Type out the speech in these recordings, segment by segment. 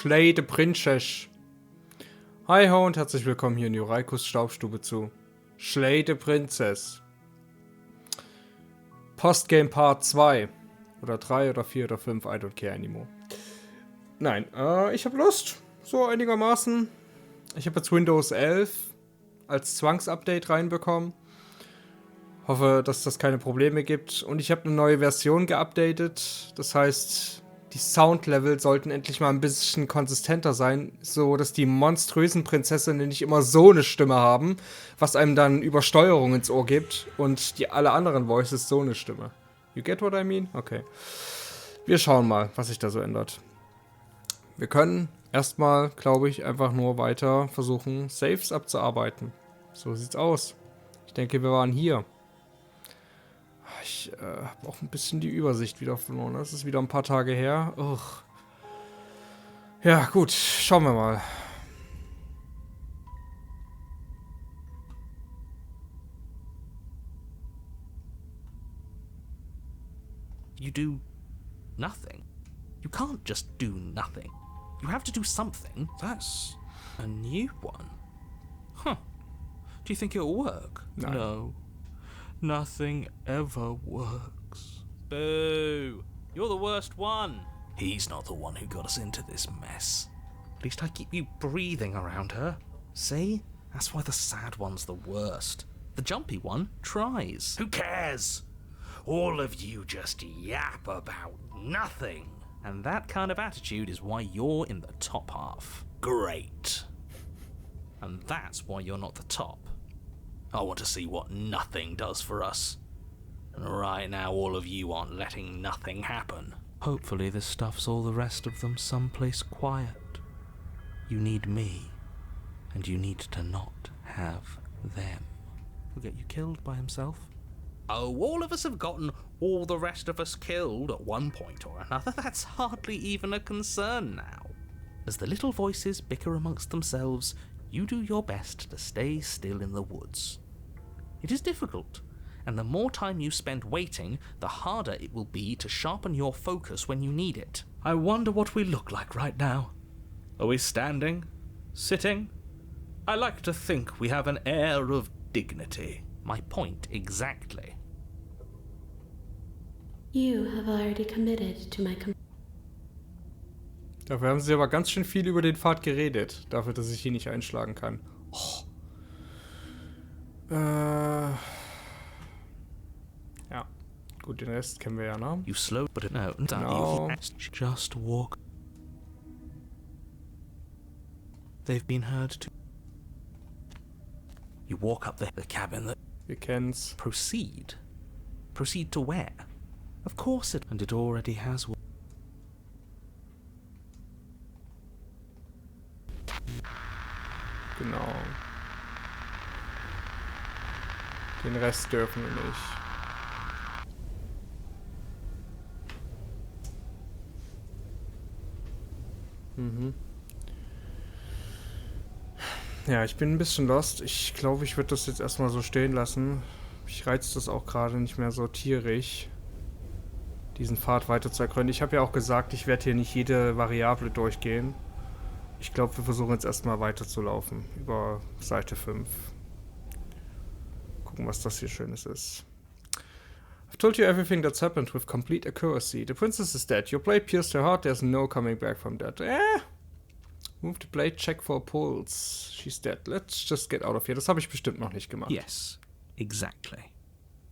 Schleide Prinzess. Hi ho und herzlich willkommen hier in Juraikos Staubstube zu Schleide Prinzess. Postgame Part 2. Oder 3 oder 4 oder 5, I don't care anymore. Nein, ich habe Lust. So einigermaßen. Ich habe jetzt Windows 11 als Zwangsupdate reinbekommen. Hoffe, dass das keine Probleme gibt. Und ich habe eine neue Version geupdatet. Das heißt, die Soundlevel sollten endlich mal ein bisschen konsistenter sein, so dass die monströsen Prinzessinnen nicht immer so eine Stimme haben, was einem dann Übersteuerung ins Ohr gibt und alle anderen Voices so eine Stimme. You get what I mean? Okay. Wir schauen mal, was sich da so ändert. Wir können erstmal, glaube ich, einfach nur weiter versuchen, Saves abzuarbeiten. So sieht's aus. Ich denke, wir waren hier. Ich habe auch ein bisschen die Übersicht wieder verloren. Das ist wieder ein paar Tage her. Uch. Ja, gut. Schauen wir mal. You do nothing. You can't just do nothing. You have to do something. That's a new one. Huh. Do you think it'll work? No. Nothing ever works. Boo! You're the worst one. He's not the one who got us into this mess. At least I keep you breathing around her. See? That's why the sad one's the worst. The jumpy one tries. Who cares? All of you just yap about nothing. And that kind of attitude is why you're in the top half. Great. And that's why you're not the top. I want to see what nothing does for us. And right now all of you aren't letting nothing happen. Hopefully this stuffs all the rest of them someplace quiet. You need me. And you need to not have them. He'll get you killed by himself. Oh, all of us have gotten all the rest of us killed at one point or another. That's hardly even a concern now. As the little voices bicker amongst themselves, you do your best to stay still in the woods. It is difficult, and the more time you spend waiting, the harder it will be to sharpen your focus when you need it. I wonder what we look like right now. Are we standing? Sitting? I like to think we have an air of dignity. My point exactly. You have already committed to my Dafür haben sie aber ganz schön viel über den Pfad geredet. Dafür, dass ich hier nicht einschlagen kann. Oh. Ja. Gut, den Rest kennen wir ja, ne? You slow, but no. No. Just walk. They've been heard to. You walk up the cabin that. Wir kennen's. Proceed. Proceed to where? Of course it. And it already has. Genau. Den Rest dürfen wir nicht. Ja, ich bin ein bisschen lost. Ich glaube, ich würde das jetzt erstmal so stehen lassen. Mich reizt das auch gerade nicht mehr so tierisch, diesen Pfad weiter zu ergründen. Ich habe ja auch gesagt, ich werde hier nicht jede Variable durchgehen. Ich glaube, wir versuchen jetzt erstmal weiterzulaufen über Seite 5. Gucken, was das hier Schönes ist. I've told you everything that's happened with complete accuracy. The princess is dead. Your blade pierced her heart. There's no coming back from that. Move the blade, check for a pulse. She's dead. Let's just get out of here. Das habe ich bestimmt noch nicht gemacht. Yes, exactly.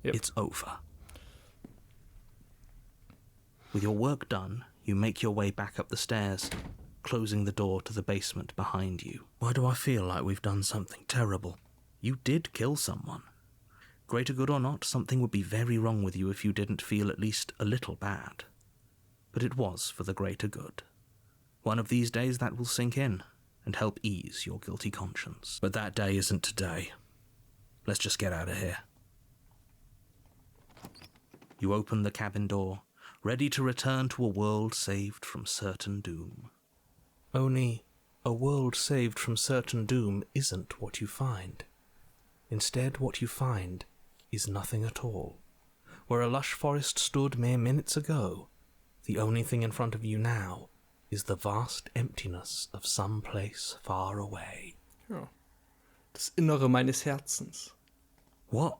Yep. It's over. With your work done, you make your way back up the stairs, closing the door to the basement behind you. Why do I feel like we've done something terrible? You did kill someone. Greater good or not, something would be very wrong with you if you didn't feel at least a little bad. But it was for the greater good. One of these days that will sink in and help ease your guilty conscience. But that day isn't today. Let's just get out of here. You open the cabin door, ready to return to a world saved from certain doom. Only, a world saved from certain doom isn't what you find. Instead, what you find is nothing at all. Where a lush forest stood mere minutes ago, the only thing in front of you now is the vast emptiness of some place far away. Ja. Das Innere meines Herzens. What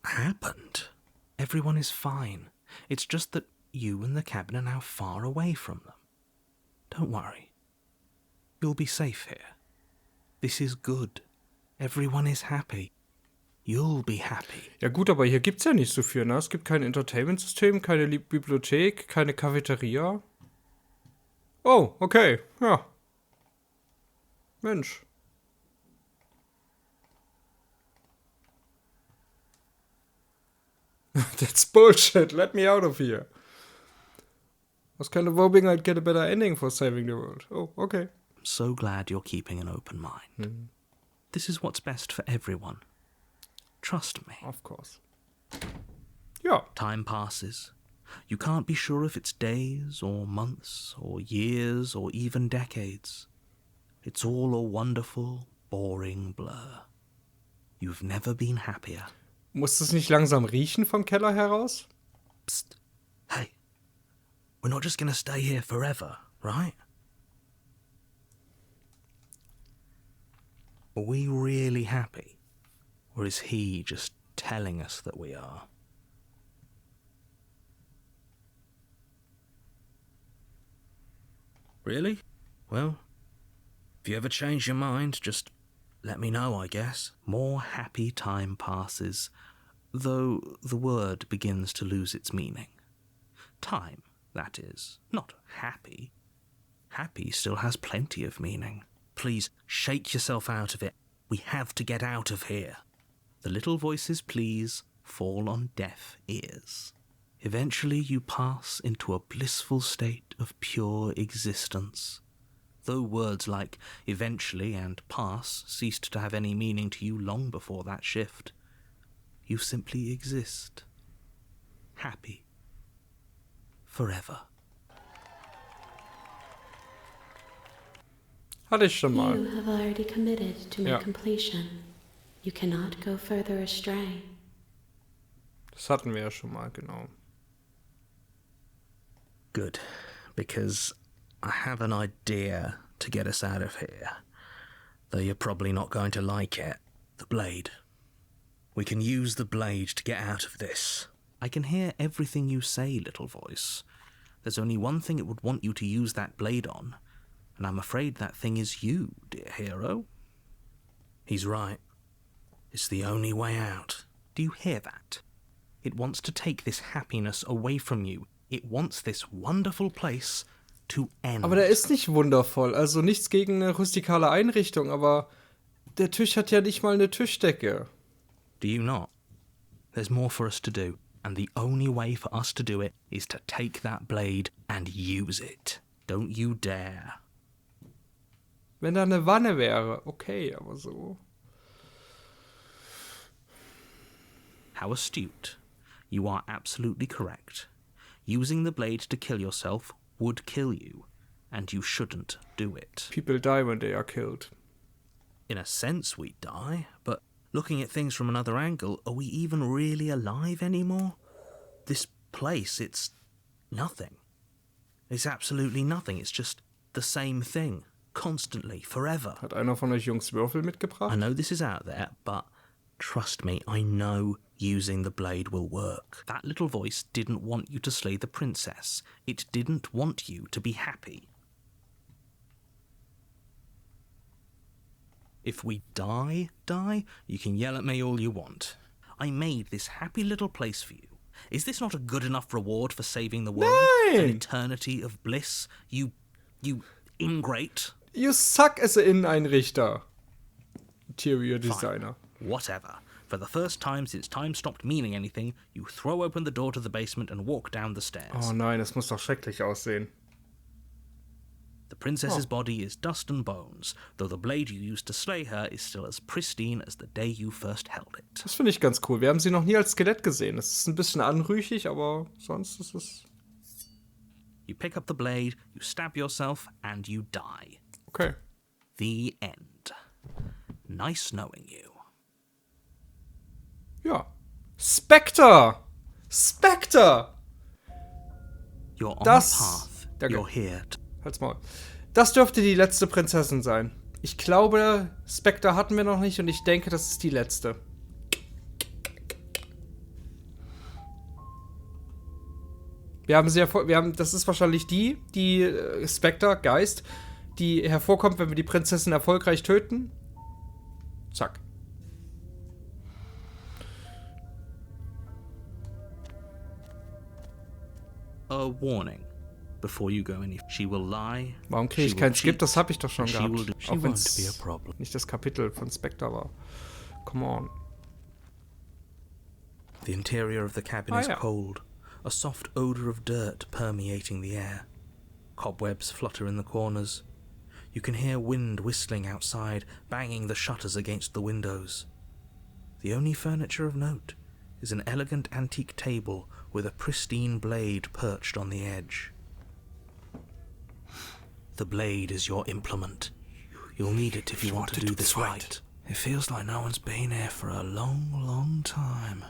happened? Everyone is fine. It's just that you and the cabin are now far away from them. Don't worry. You'll be safe here. This is good. Everyone is happy. You'll be happy. Ja gut, aber hier gibt's ja nicht so viel, ne? Es gibt kein Entertainment-System, keine Bibliothek, keine Cafeteria. Oh, okay, ja. Mensch. That's bullshit. Let me out of here. I was kind of hoping I'd get a better ending for saving the world. Oh, okay. I'm so glad you're keeping an open mind. This is what's best for everyone. Trust me. Of course. Ja. Time passes. You can't be sure if it's days or months or years or even decades. It's all a wonderful, boring blur. You've never been happier. Muss es nicht langsam riechen vom Keller heraus? Psst. Hey. We're not just gonna stay here forever, right? Are we really happy? Or is he just telling us that we are? Really? Well, if you ever change your mind, just let me know, I guess. More happy time passes, though the word begins to lose its meaning. Time, that is, not happy. Happy still has plenty of meaning. Please, shake yourself out of it. We have to get out of here. The little voices, please, fall on deaf ears. Eventually you pass into a blissful state of pure existence. Though words like eventually and pass ceased to have any meaning to you long before that shift, you simply exist. Happy. Forever. Hatte ich schon mal. You have already committed to my Ja. completion. You cannot go further astray. Das hatten wir ja schon mal, genau. Good, because I have an idea to get us out of here. Though you're probably not going to like it. The blade. We can use the blade to get out of this. I can hear everything you say, little voice. There's only one thing it would want you to use that blade on, and I'm afraid that thing is you, dear hero. He's right. It's the only way out. Do you hear that? It wants to take this happiness away from you. It wants this wonderful place to end. Aber der ist nicht wundervoll. Also nichts gegen eine rustikale Einrichtung, aber der Tisch hat ja nicht mal eine Tischdecke. Do you not? There's more for us to do, and the only way for us to do it is to take that blade and use it. Don't you dare. Wenn da eine Wanne wäre, okay, aber so. How astute. You are absolutely correct. Using the blade to kill yourself would kill you, and you shouldn't do it. People die when they are killed. In a sense, we die, but looking at things from another angle, are we even really alive anymore? This place, it's nothing. It's absolutely nothing. It's just the same thing, constantly, forever. Hat einer von euch Jungs Würfel I mitgebracht? know this is out there, but trust me, I know using the blade will work. That little voice didn't want you to slay the princess. It didn't want you to be happy. If we die, you can yell at me all you want. I made this happy little place for you. Is this not a good enough reward for saving the world? An Nein! eternity of bliss? You ingrate? You suck as an Inneneinrichter. Interior Designer. Whatever. For the first time since time stopped meaning anything, you throw open the door to the basement and walk down the stairs. Oh nein, das muss doch schrecklich aussehen. The princess's body is dust and bones, though the blade you used to slay her is still as pristine as the day you first held it. Das finde ich ganz cool. Wir haben sie noch nie als Skelett gesehen. Das ist ein bisschen anrüchig, aber sonst ist es... You pick up the blade, you stab yourself, and you die. Okay. The end. Nice knowing you. Ja. Spectre! Spectre! You're on Das- the path. Danke. You're here. Halt's Maul. Das dürfte die letzte Prinzessin sein. Ich glaube, Spectre hatten wir noch nicht und ich denke, das ist die letzte. Das ist wahrscheinlich die Spectre, Geist, die hervorkommt, wenn wir die Prinzessin erfolgreich töten. Zack. A warning. Before you go any, she will lie. Warum kriege ich kein Skip? Das habe ich doch schon she gehabt. Will, she Auch wenn won't be a es problem. nicht das Kapitel von Spectre war. Come on. The interior of the cabin is ja. cold. A soft odor of dirt permeating the air. Cobwebs flutter in the corners. You can hear wind whistling outside, banging the shutters against the windows. The only furniture of note is an elegant antique table with a pristine blade perched on the edge. The blade is your implement. You'll need it if you want to do this right. It feels like no one's been here for a long, long time.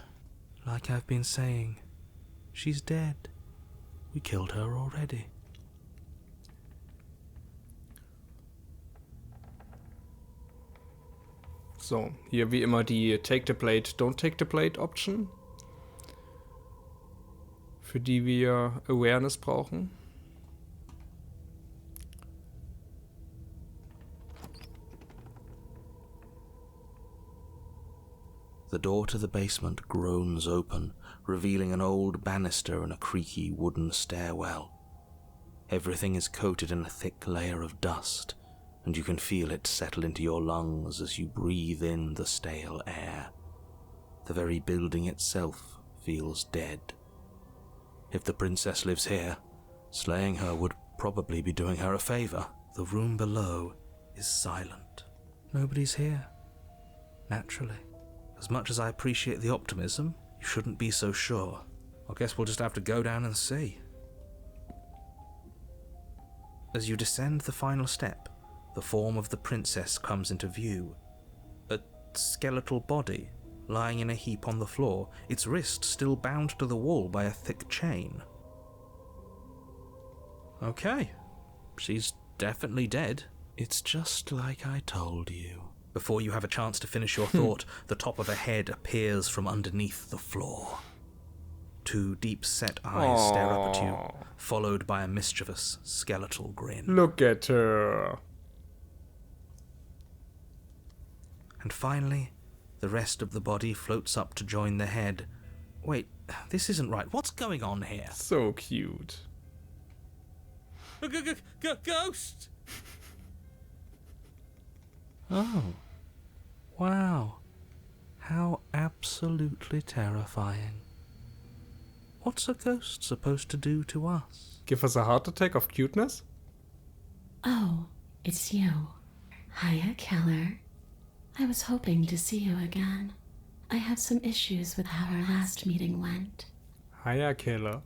Like I've been saying, she's dead. We killed her already. So, hier wie immer die Take the Blade, Don't Take the Blade Option. Für die wir Awareness brauchen. The door to the basement groans open, revealing an old banister and a creaky wooden stairwell. Everything is coated in a thick layer of dust, and you can feel it settle into your lungs as you breathe in the stale air. The very building itself feels dead. If the princess lives here, slaying her would probably be doing her a favor. The room below is silent. Nobody's here. Naturally. As much as I appreciate the optimism, you shouldn't be so sure. I guess we'll just have to go down and see. As you descend the final step, the form of the princess comes into view. A skeletal body, lying in a heap on the floor, its wrist still bound to the wall by a thick chain. Okay, she's definitely dead. It's just like I told you. Before you have a chance to finish your thought, the top of a head appears from underneath the floor. Two deep-set eyes stare up at you, followed by a mischievous, skeletal grin. Look at her. And finally, the rest of the body floats up to join the head. Wait, this isn't right. What's going on here? So cute. Ghost! Oh, wow. How absolutely terrifying. What's a ghost supposed to do to us? Give us a heart attack of cuteness? Oh, it's you. Hiya, Keller. I was hoping to see you again. I have some issues with how our last meeting went. Hiya, Killer.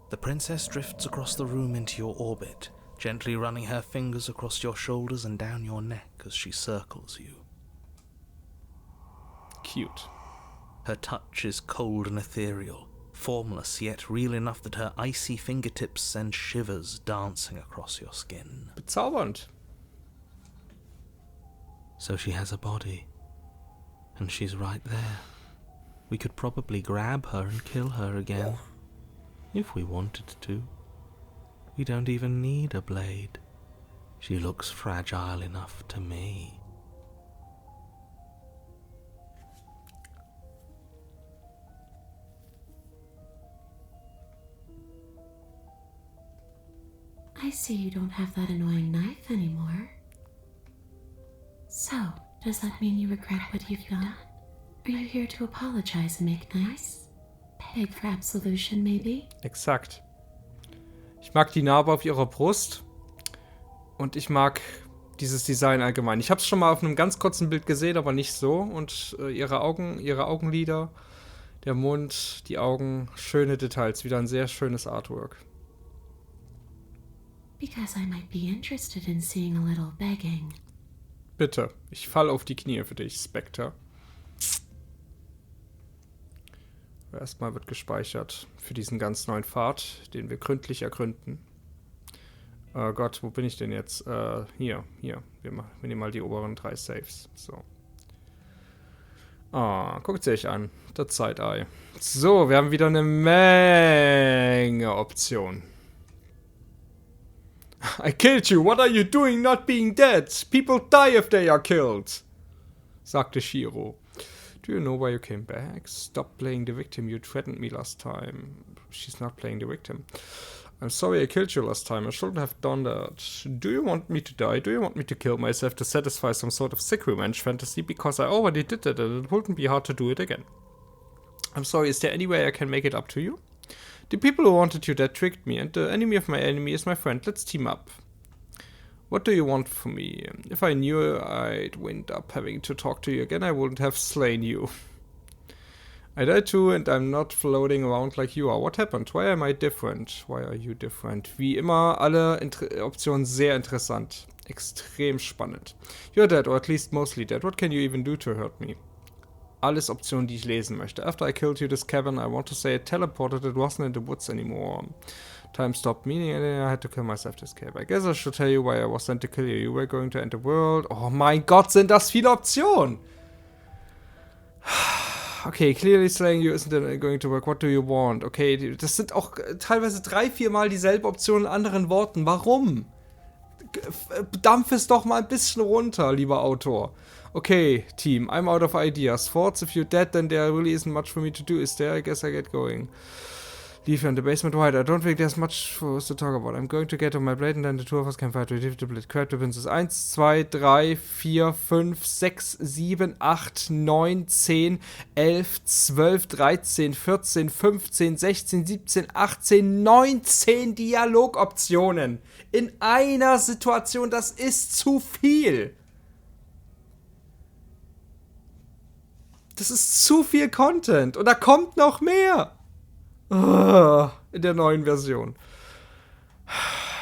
The princess drifts across the room into your orbit, gently running her fingers across your shoulders and down your neck as she circles you. Cute. Her touch is cold and ethereal, formless yet real enough that her icy fingertips send shivers dancing across your skin. Bezaubernd. So she has a body, and she's right there. We could probably grab her and kill her again, if we wanted to. We don't even need a blade. She looks fragile enough to me. I see you don't have that annoying knife anymore. So, does that mean you regret what you've done? Are you here to apologize and make nice? Beg for absolution, maybe? Exakt. Ich mag die Narbe auf ihrer Brust und ich mag dieses Design allgemein. Ich habe es schon mal auf einem ganz kurzen Bild gesehen, aber nicht so. Und ihre Augenlider, der Mund, die Augen, schöne Details. Wieder ein sehr schönes Artwork. Because I might be interested in seeing a little begging. Bitte, ich fall auf die Knie für dich, Spectre. erstmal wird gespeichert für diesen ganz neuen Pfad, den wir gründlich ergründen. Gott, wo bin ich denn jetzt? Hier. Wir nehmen mal die oberen 3 Saves. So. Guckt sie euch an. Das Side-Eye. So, wir haben wieder eine Menge Optionen. I killed you. What are you doing not being dead? People die if they are killed. Sagte Shiro. Do you know why you came back? Stop playing the victim. You threatened me last time. She's not playing the victim. I'm sorry I killed you last time. I shouldn't have done that. Do you want me to die? Do you want me to kill myself to satisfy some sort of sick revenge fantasy? Because I already did that and it wouldn't be hard to do it again. I'm sorry, is there any way I can make it up to you? The people who wanted you dead tricked me, and the enemy of my enemy is my friend. Let's team up. What do you want from me? If I knew I'd wind up having to talk to you again, I wouldn't have slain you. I died too, and I'm not floating around like you are. What happened? Why am I different? Why are you different? Wie immer, alle Optionen sehr interessant. Extrem spannend. You're dead, or at least mostly dead. What can you even do to hurt me? Alles Optionen, die ich lesen möchte. After I killed you, this cavern, I want to say it teleported, it wasn't in the woods anymore. Time stopped, meaning I had to kill myself to escape. I guess I should tell you why I was sent to kill you. You were going to end the world. Oh mein Gott, sind das viele Optionen! Okay, clearly slaying you isn't going to work. What do you want? Okay, das sind auch teilweise 3-4 Mal dieselbe Option in anderen Worten. Warum? Dampf es doch mal ein bisschen runter, lieber Autor. Okay, Team, I'm out of ideas. Thoughts, if you're dead, then there really isn't much for me to do, is there? I guess I get going. Leave you in the basement. Right, I don't think there's much for us to talk about. I'm going to get on my blade and then the two of us can fight. Crap the Princess. 1, 2, 3, 4, 5, 6, 7, 8, 9, 10, 11, 12, 13, 14, 15, 16, 17, 18, 19 Dialogoptionen. In einer Situation, das ist zu viel. Das ist zu viel Content. Und da kommt noch mehr. In der neuen Version.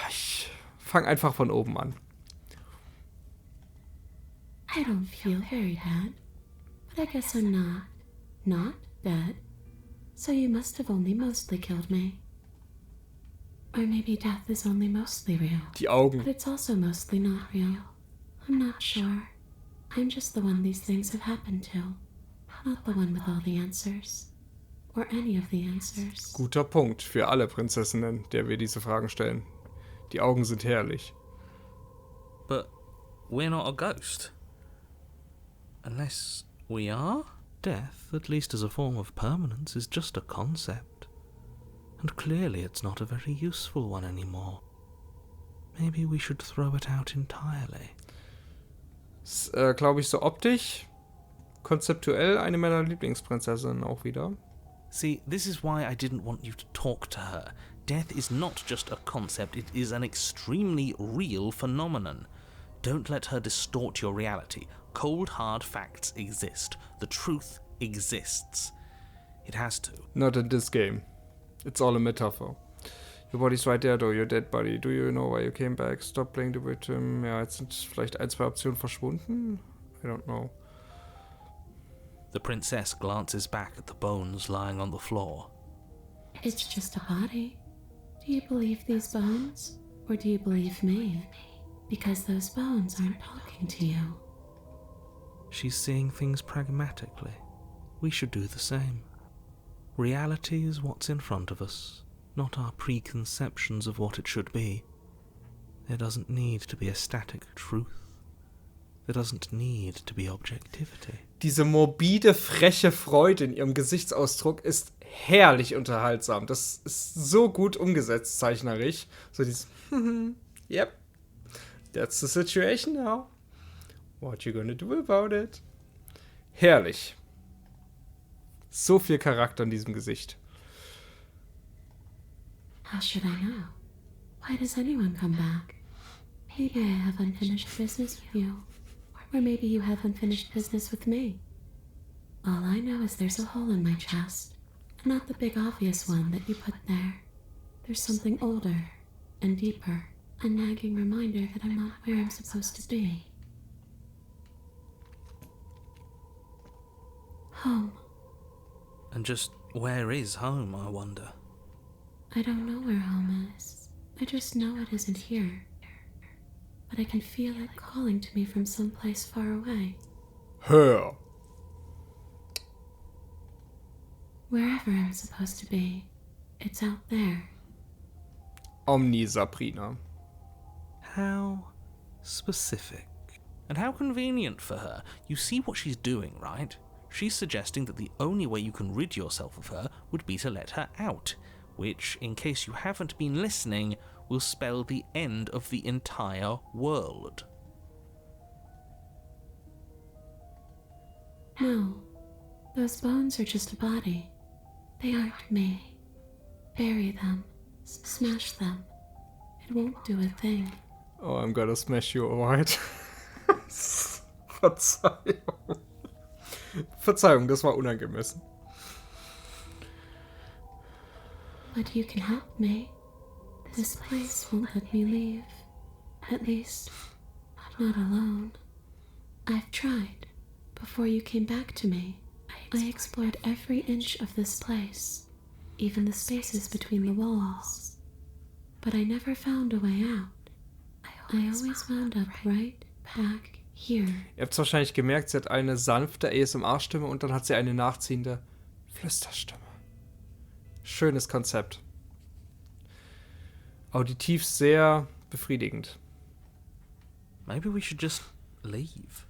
Ich fange einfach von oben an. I don't feel very bad, but I guess I'm not dead. So you must have only mostly killed me. Or maybe death is only mostly real. Die Augen. But it's also mostly not real. I'm not sure. I'm just the one these things have happened to. Not the one with all the answers. Or any of the answers. Guter Punkt für alle Prinzessinnen, der wir diese Fragen stellen. Die Augen sind herrlich. But we're not a ghost. Unless we are? Death, at least as a form of permanence, is just a concept. And clearly it's not a very useful one anymore. Maybe we should throw it out entirely. Glaube ich, so optisch, konzeptuell eine meiner Lieblingsprinzessinnen auch wieder. See, this is why I didn't want you to talk to her. Death is not just a concept, it is an extremely real phenomenon. Don't let her distort your reality. Cold, hard facts exist. The truth exists. It has to. Not in this game. It's all a metaphor. Your body's right there, though. Your dead body. Do you know why you came back? Stop playing the victim. Ja, jetzt sind vielleicht 1, 2 Optionen verschwunden. I don't know. The princess glances back at the bones lying on the floor. It's just a body. Do you believe these bones? Or do you believe me? Because those bones aren't talking to you. She's seeing things pragmatically. We should do the same. Reality is what's in front of us, not our preconceptions of what it should be. There doesn't need to be a static truth. There doesn't need to be objectivity. Diese morbide, freche Freude in ihrem Gesichtsausdruck ist herrlich unterhaltsam. Das ist so gut umgesetzt, zeichnerisch. So dieses, yep, that's the situation now. What you gonna do about it? Herrlich. So viel Charakter in diesem Gesicht. How should I know? Why does anyone come back? Maybe I have unfinished business with you. Or maybe you have unfinished business with me. All I know is there's a hole in my chest. Not the big obvious one that you put there. There's something older and deeper. A nagging reminder that I'm not where I'm supposed to be. Home. And just Where is home, I wonder? I don't know where home is. I just know it isn't here. But I can feel it calling to me from someplace far away. Hör. Wherever I'm supposed to be, it's out there. Omni Sabrina. How specific. And how convenient for her. You see what she's doing, right? She's suggesting that the only way you can rid yourself of her would be to let her out, which, in case you haven't been listening, will spell the end of the entire world. No, those bones are just a body. They aren't me. Bury them. Smash them. It won't do a thing. Oh, I'm gonna smash you, alright? Verzeihung. Verzeihung, das war unangemessen. But you can help me. This place won't let me leave. At least, not alone. I've tried. Before you came back to me, I explored every inch of this place, even the spaces between the walls. But I never found a way out. I always wound up right back here. Ihr habt es wahrscheinlich gemerkt, sie hat eine sanfte ASMR-Stimme und dann hat sie eine nachziehende Flüsterstimme. Schönes Konzept. Auditiv sehr befriedigend. Maybe we should just leave.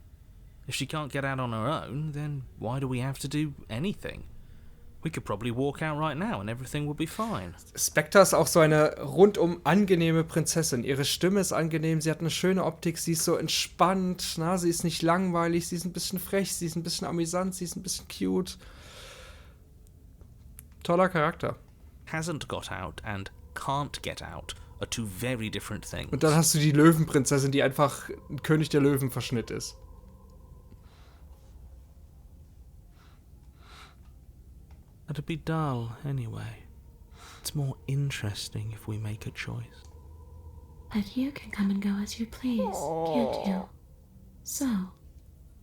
If she can't get out on her own, then why do we have to do anything? We could probably walk out right now and everything will be fine. Spectre ist auch so eine rundum angenehme Prinzessin. Ihre Stimme ist angenehm, sie hat eine schöne Optik, sie ist so entspannt, na, sie ist nicht langweilig, sie ist ein bisschen frech, sie ist ein bisschen amüsant, sie ist ein bisschen cute. Toller Charakter. Hasn't got out and can't get out are two very different things. Und dann hast du die Löwenprinzessin, die einfach ein König der Löwen-Verschnitt ist. It'd be dull anyway. It's more interesting if we make a choice. But you can come and go as you please, can't you? So,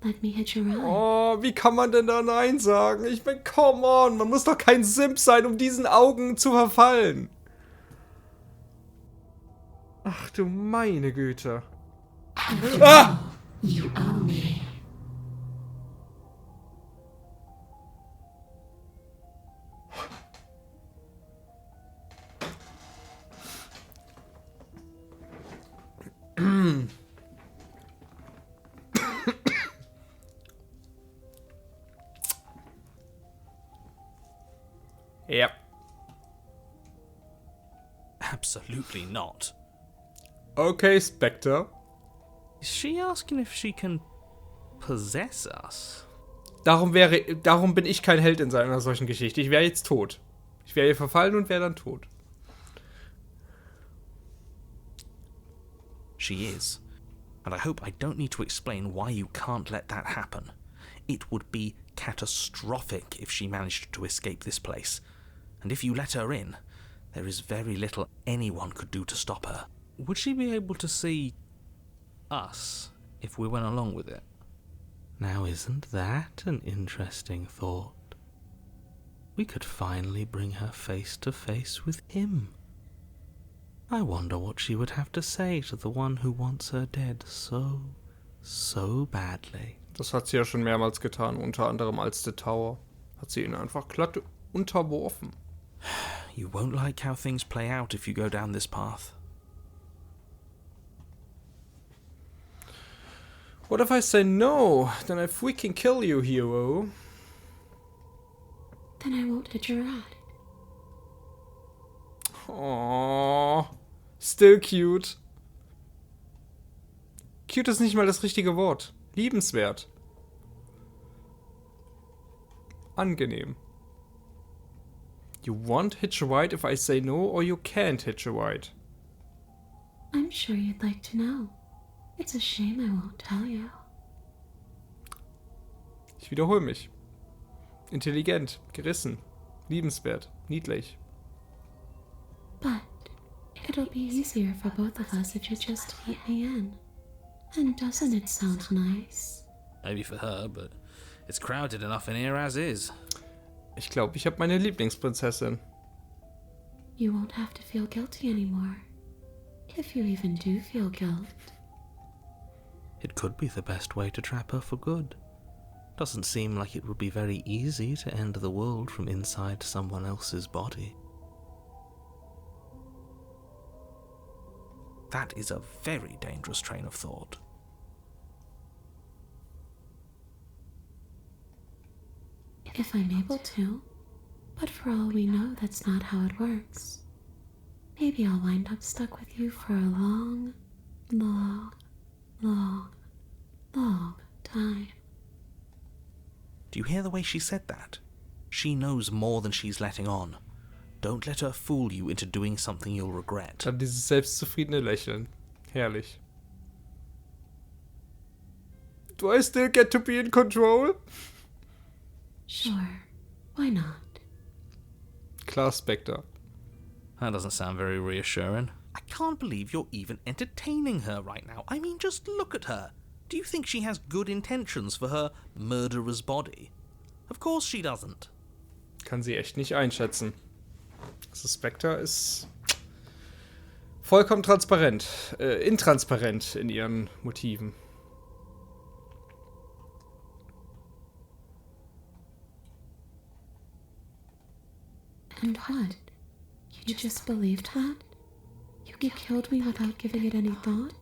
let me hitch a ride. Oh, wie kann man denn da Nein sagen? Ich bin, come on, man muss doch kein Simp sein, um diesen Augen zu verfallen. Ach du meine Güte. Ah! You owe me. Ja. Absolutely not. Okay, Spectre. Is she asking if she can possess us? Darum bin ich kein Held in einer solchen Geschichte. Ich wäre jetzt tot. Ich wäre ihr verfallen und wäre dann tot. She is. And I hope I don't need to explain why you can't let that happen. It would be catastrophic if she managed to escape this place. And if you let her in, there is very little anyone could do to stop her. Would she be able to see us if we went along with it? Now isn't that an interesting thought? We could finally bring her face to face with him. I wonder what she would have to say to the one who wants her dead so badly. Das hat sie ja schon mehrmals getan, unter anderem als The Tower. Hat sie ihn einfach glatt unterworfen. You won't like how things play out if you go down this path. What if I say no? Then I freaking kill you, hero. Then I won't hit your rod. Aww. Still cute. Cute ist nicht mal das richtige Wort. Liebenswert. Angenehm. You won't hitch a ride if I say no, or you can't hitch a ride. I'm sure you'd like to know. It's a shame I won't tell you. Ich wiederhole mich. Intelligent, gerissen, liebenswert, niedlich. But it'll be easier for both of us if you just let me in. And doesn't it sound nice? Maybe for her, but it's crowded enough in here as is. Ich glaube, ich habe meine Lieblingsprinzessin. You won't have to feel guilty anymore. If you even do feel guilt. It could be the best way to trap her for good. Doesn't seem like it would be very easy to end the world from inside someone else's body. That is a very dangerous train of thought. If I'm able to, but for all we know, that's not how it works. Maybe I'll wind up stuck with you for a long, long, long, long time. Do you hear the way she said that? She knows more than she's letting on. Don't let her fool you into doing something you'll regret. Dann dieses selbstzufriedene Lächeln. Herrlich. Do I still get to be in control? Sure, why not? Klar, Spectre. That doesn't sound very reassuring. I can't believe you're even entertaining her right now. I mean, just look at her. Do you think she has good intentions for her murderer's body? Of course she doesn't. Kann sie echt nicht einschätzen. Also Spectre ist vollkommen transparent, intransparent in ihren Motiven. And what? You just believed that? You killed me without giving it any thought?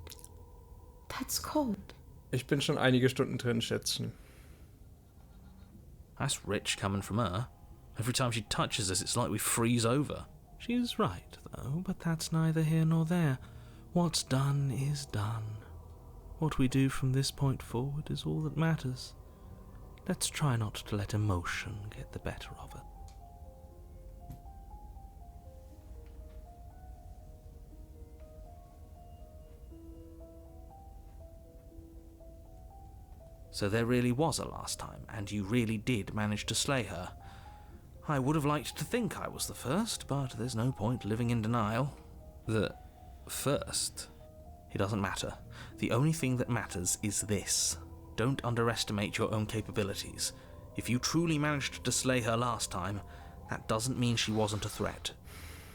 That's cold. Ich bin schon einige Stunden drin, Schätzchen. That's rich coming from her. Every time she touches us, it's like we freeze over. She's right, though, but that's neither here nor there. What's done is done. What we do from this point forward is all that matters. Let's try not to let emotion get the better of it. So there really was a last time, and you really did manage to slay her. I would have liked to think I was the first, but there's no point living in denial. The first? It doesn't matter. The only thing that matters is this. Don't underestimate your own capabilities. If you truly managed to slay her last time, that doesn't mean she wasn't a threat.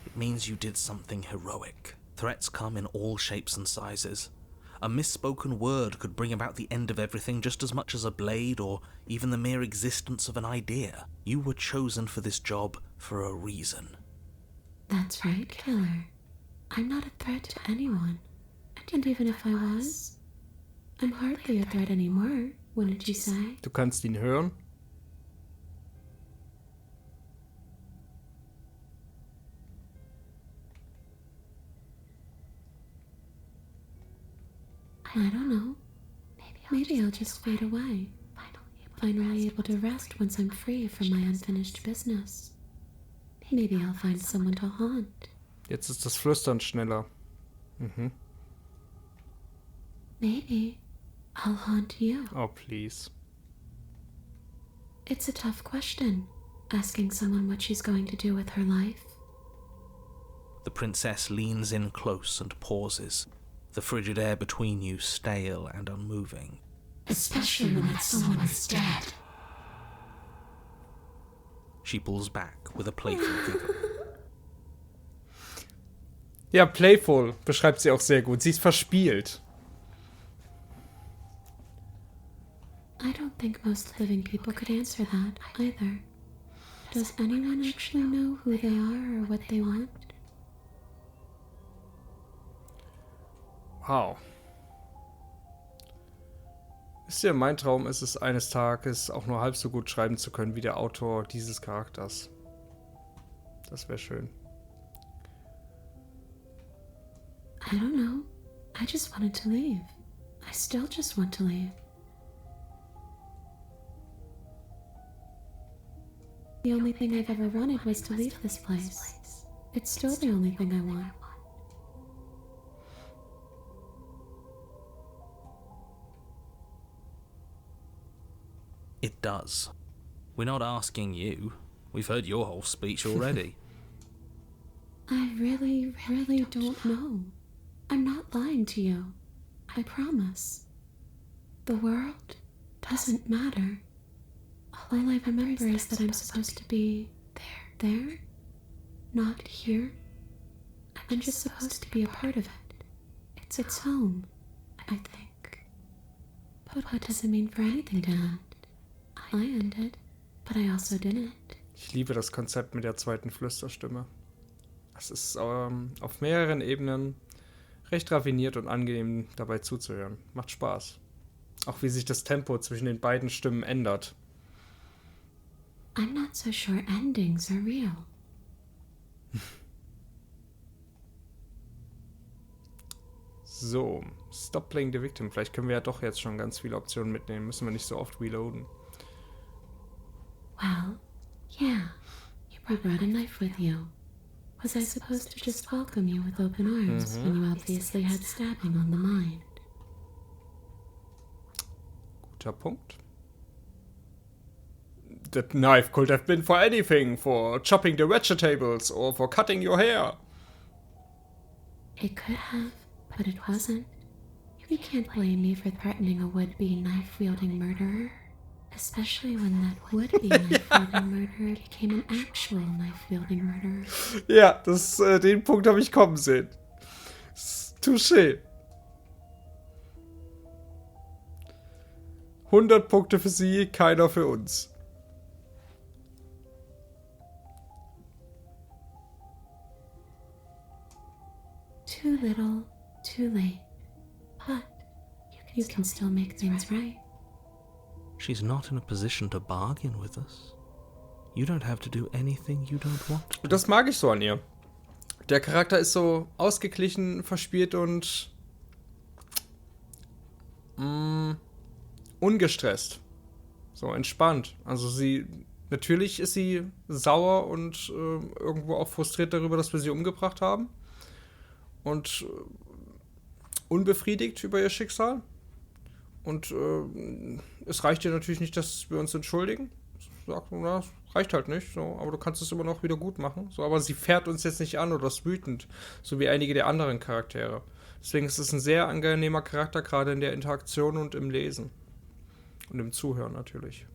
It means you did something heroic. Threats come in all shapes and sizes. A misspoken word could bring about the end of everything just as much as a blade or even the mere existence of an idea. You were chosen for this job for a reason. That's right, killer. I'm not a threat to anyone. And even if I was, I'm hardly a threat anymore, wouldn't you say? Du kannst ihn hören. I don't know. Maybe I'll just fade away. Finally able to rest once I'm free from my unfinished business. Maybe I'll find someone to haunt. Jetzt ist das Flüstern schneller. Mhm. Maybe I'll haunt you. Oh, please. It's a tough question, asking someone what she's going to do with her life. The princess leans in close and pauses, the frigid air between you stale and unmoving. Especially when that someone is dead. She pulls back with a playful giggle. Ja, playful beschreibt sie auch sehr gut. Sie ist verspielt. I don't think most living people could answer that either. Does anyone actually know who they are or what they want? Wow. Wisst ihr, mein Traum ist es, eines Tages auch nur halb so gut schreiben zu können wie der Autor dieses Charakters. Das wäre schön. I don't know. I just wanted to leave. I still just want to leave. The only thing I've ever wanted was to leave this place. It's still the only thing I want. It does. We're not asking you. We've heard your whole speech already. I really don't know. I'm not lying to you. I promise. The world doesn't matter. All I remember is that I'm supposed to be there, not here. I'm just supposed to be a part of it. It's home, I think. But what does it mean for anything to end? I ended, but I also didn't. Ich liebe das Konzept mit der zweiten Flüsterstimme. Es ist auf mehreren Ebenen recht raffiniert und angenehm dabei zuzuhören. Macht Spaß. Auch wie sich das Tempo zwischen den beiden Stimmen ändert. I'm not so sure endings are real. So, stop playing the victim. Vielleicht können wir ja doch jetzt schon ganz viele Optionen mitnehmen. Müssen wir nicht so oft reloaden. Well, yeah, you brought a knife with you. Was I supposed to just welcome you with open arms when you obviously had stabbing on the mind? Guter Punkt. That knife could have been for anything, for chopping the vegetables or for cutting your hair. It could have, but it wasn't. You can't blame me for threatening a would-be knife-wielding murderer. Especially when that would-be knife-wielding murderer became an actual knife-wielding murderer. Ja, den Punkt habe ich kommen sehen. Touché. 100 Punkte für sie, keiner für uns. Too little, too late. But you can still make things right. She's not in a position to bargain with us. You don't have to do anything you don't want to. Das mag ich so an ihr. Der Charakter ist so ausgeglichen, verspielt und ungestresst. So entspannt. Also natürlich ist sie sauer und irgendwo auch frustriert darüber, dass wir sie umgebracht haben. Und unbefriedigt über ihr Schicksal. Und es reicht dir natürlich nicht, dass wir uns entschuldigen. Sagt, na, das reicht halt nicht. So, aber du kannst es immer noch wieder gut machen. So, aber sie fährt uns jetzt nicht an oder ist wütend. So wie einige der anderen Charaktere. Deswegen ist es ein sehr angenehmer Charakter, gerade in der Interaktion und im Lesen. Und im Zuhören natürlich.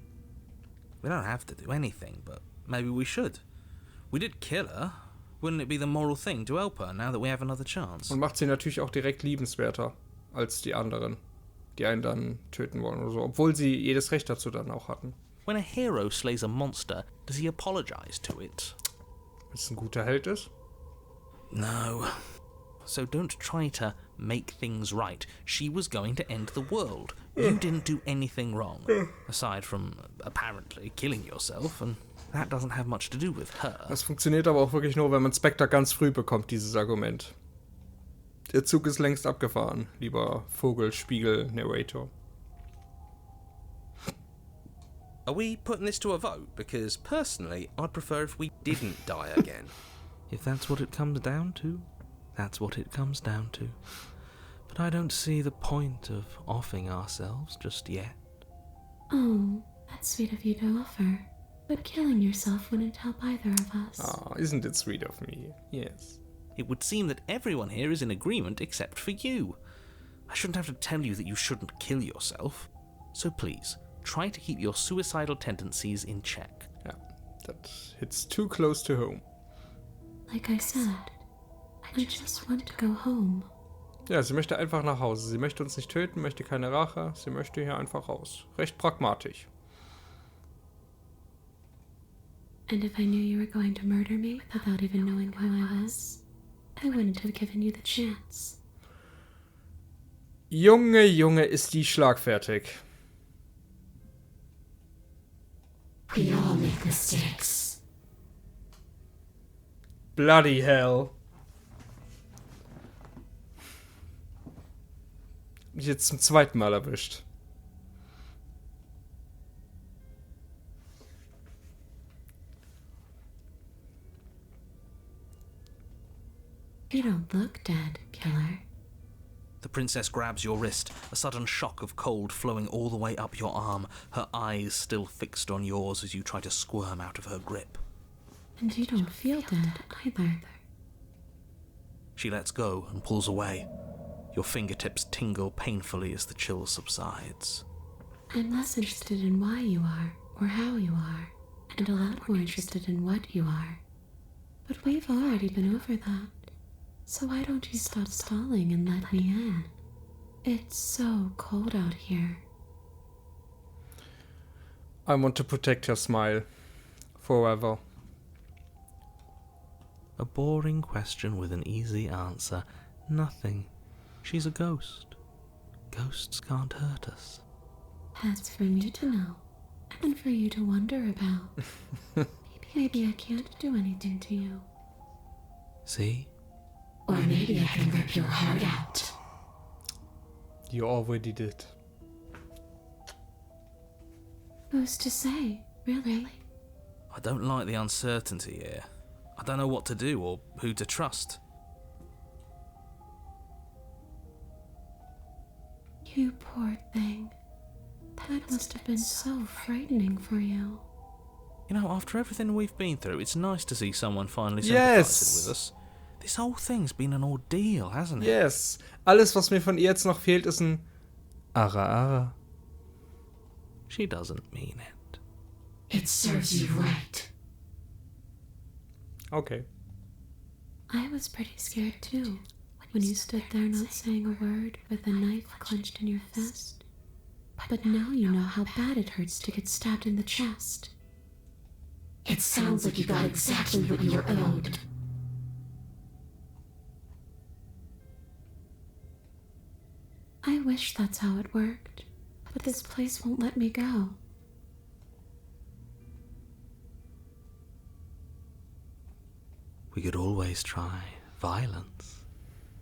We don't have to do anything, but maybe we should. We did kill her. Wouldn't it be the moral thing to help her now that we have another chance? Und macht sie natürlich auch direkt liebenswerter als die anderen, die einen dann töten wollen oder so. Obwohl sie jedes Recht dazu dann auch hatten. When a hero slays a monster, does he apologize to it? Wenn es ein guter Held ist? No. So don't try to make things right. She was going to end the world. You didn't do anything wrong, aside from apparently killing yourself, and that doesn't have much to do with her. Das funktioniert aber auch wirklich nur, wenn man Spectre ganz früh bekommt, dieses Argument. Der Zug ist längst abgefahren, lieber Vogelspiegel-Narrator. Are we putting this to a vote? Because personally, I'd prefer if we didn't die again. If that's what it comes down to, that's what it comes down to. But I don't see the point of offing ourselves just yet. Oh, that's sweet of you to offer. But killing yourself wouldn't help either of us. Ah, isn't it sweet of me? Yes. It would seem that everyone here is in agreement except for you. I shouldn't have to tell you that you shouldn't kill yourself. So please, try to keep your suicidal tendencies in check. Ja, that hits too close to home. Like I said, I just want to go home. Ja, sie möchte einfach nach Hause. Sie möchte uns nicht töten, möchte keine Rache. Sie möchte hier einfach raus. Recht pragmatisch. And if I knew you were going to murder me without even knowing who I was, I wouldn't have given you the chance. Junge, Junge, ist die schlagfertig. We all make mistakes. Bloody hell. Mich jetzt zum zweiten Mal erwischt. You don't look dead, killer. The princess grabs your wrist, a sudden shock of cold flowing all the way up your arm, her eyes still fixed on yours as you try to squirm out of her grip. And you don't feel dead either. She lets go and pulls away. Your fingertips tingle painfully as the chill subsides. I'm less interested in why you are, or how you are, and a lot more interested in what you are. But we've already been over that. So why don't you stop stalling and let me in? It's so cold out here. I want to protect your smile. Forever. A boring question with an easy answer. Nothing. She's a ghost. Ghosts can't hurt us. That's for me to know, and for you to wonder about. Maybe I can't do anything to you. See? Or maybe I can rip your heart out. You already did. Who's to say, really? I don't like the uncertainty here. I don't know what to do or who to trust. You poor thing. That must have been so frightening for you. You know, after everything we've been through, it's nice to see someone finally sympathizing Yes. with us. This whole thing's been an ordeal, hasn't it? Yes. Alles, was mir von ihr jetzt noch fehlt, ist ein Ara Ara. She doesn't mean it. It serves you right. Okay. I was pretty scared too, when you stood there not saying a word with a knife clenched in your fist. But now you know how bad it hurts to get stabbed in the chest. It sounds like you got exactly what you were owed. I wish that's how it worked, but this place won't let me go. We could always try violence.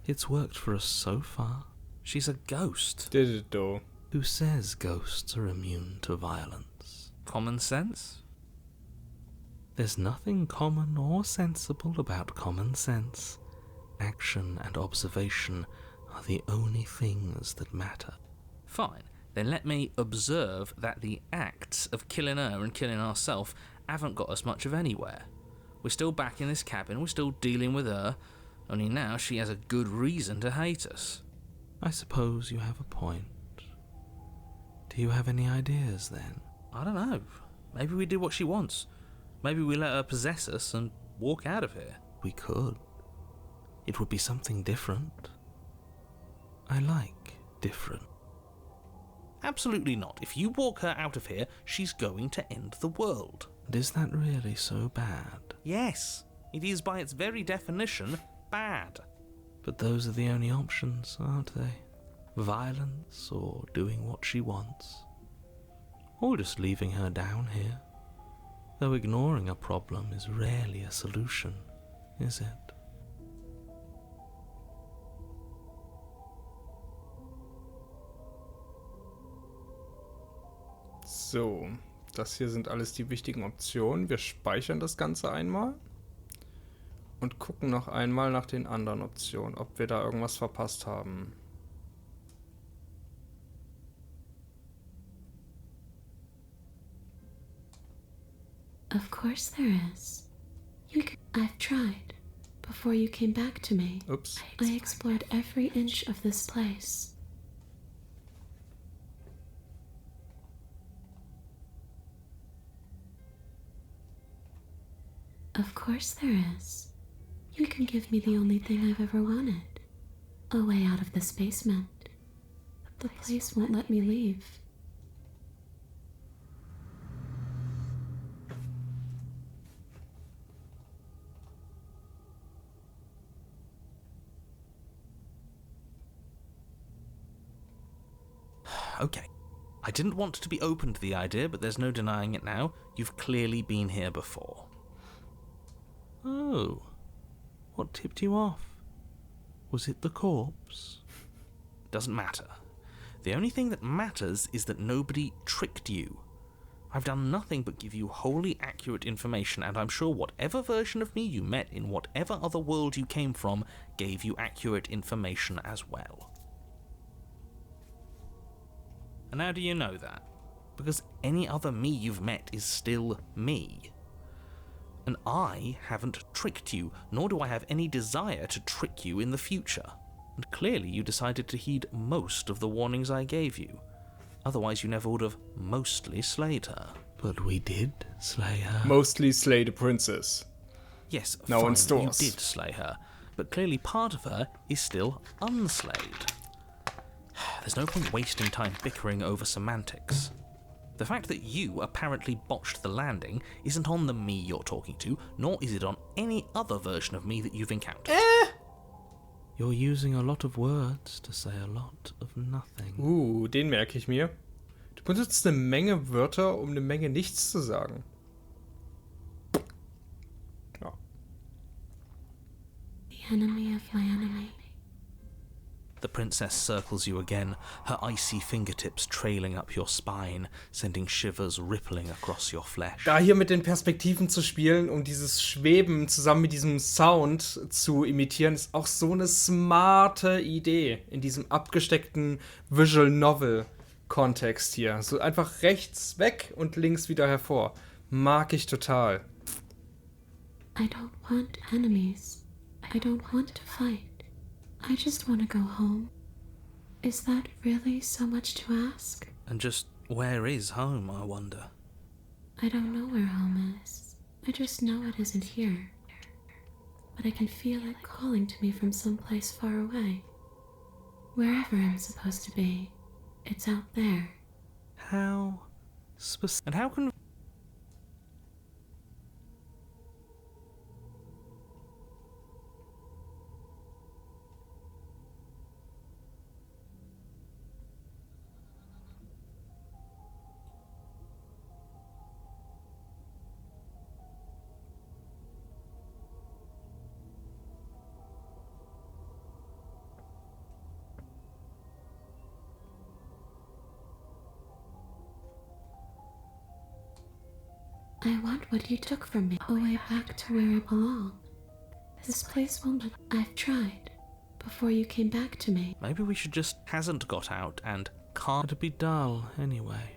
It's worked for us so far. She's a ghost. Did it though. Who says ghosts are immune to violence? Common sense? There's nothing common or sensible about common sense. Action and observation are the only things that matter. Fine, then let me observe that the acts of killing her and killing ourselves haven't got us much of anywhere. We're still back in this cabin, we're still dealing with her, only now she has a good reason to hate us. I suppose you have a point. Do you have any ideas then? I don't know. Maybe we do what she wants. Maybe we let her possess us and walk out of here. We could. It would be something different. I like different. Absolutely not. If you walk her out of here, she's going to end the world. And is that really so bad? Yes. It is by its very definition bad. But those are the only options, aren't they? Violence or doing what she wants. Or just leaving her down here. Though ignoring a problem is rarely a solution, is it? So, das hier sind alles die wichtigen Optionen. Wir speichern das Ganze einmal und gucken noch einmal nach den anderen Optionen, ob wir da irgendwas verpasst haben. Of course there is. I've tried. Before you came back to me, Ups. I explored every inch of this place. Of course there is. You can give me the only thing I've ever wanted. A way out of this basement. The place won't let me leave. Okay. I didn't want to be open to the idea, but there's no denying it now. You've clearly been here before. Oh. What tipped you off? Was it the corpse? Doesn't matter. The only thing that matters is that nobody tricked you. I've done nothing but give you wholly accurate information, and I'm sure whatever version of me you met in whatever other world you came from gave you accurate information as well. And how do you know that? Because any other me you've met is still me. And I haven't tricked you, nor do I have any desire to trick you in the future. And clearly you decided to heed most of the warnings I gave you. Otherwise you never would have mostly slayed her. But we did slay her. Mostly slay the princess. Yes, No one fine, you stores. did slay her, but clearly part of her is still unslayed. There's no point wasting time bickering over semantics. The fact that you apparently botched the landing isn't on the me you're talking to, nor is it on any other version of me that you've encountered. You're using a lot of words to say a lot of nothing. Den merke ich mir. Du benutzt eine Menge Wörter, um eine Menge nichts zu sagen. Ja. The enemy of my enemy. The princess circles you again, her icy fingertips trailing up your spine, sending shivers rippling across your flesh. Da hier mit den Perspektiven zu spielen, um dieses Schweben zusammen mit diesem Sound zu imitieren, ist auch so eine smarte Idee in diesem abgesteckten Visual Novel Kontext hier. So einfach rechts weg und links wieder hervor. Mag ich total. I don't want enemies. I don't want to fight. I just want to go home. Is that really so much to ask? And just where is home, I wonder? I don't know where home is. I just know it isn't here. But I can feel it calling to me from someplace far away. Wherever I'm supposed to be, it's out there. How specific? And how can... I want what you took from me, a way back to where I belong. This place won't... I've tried, before you came back to me. Maybe we should just hasn't got out and can't... It'd be dull, anyway.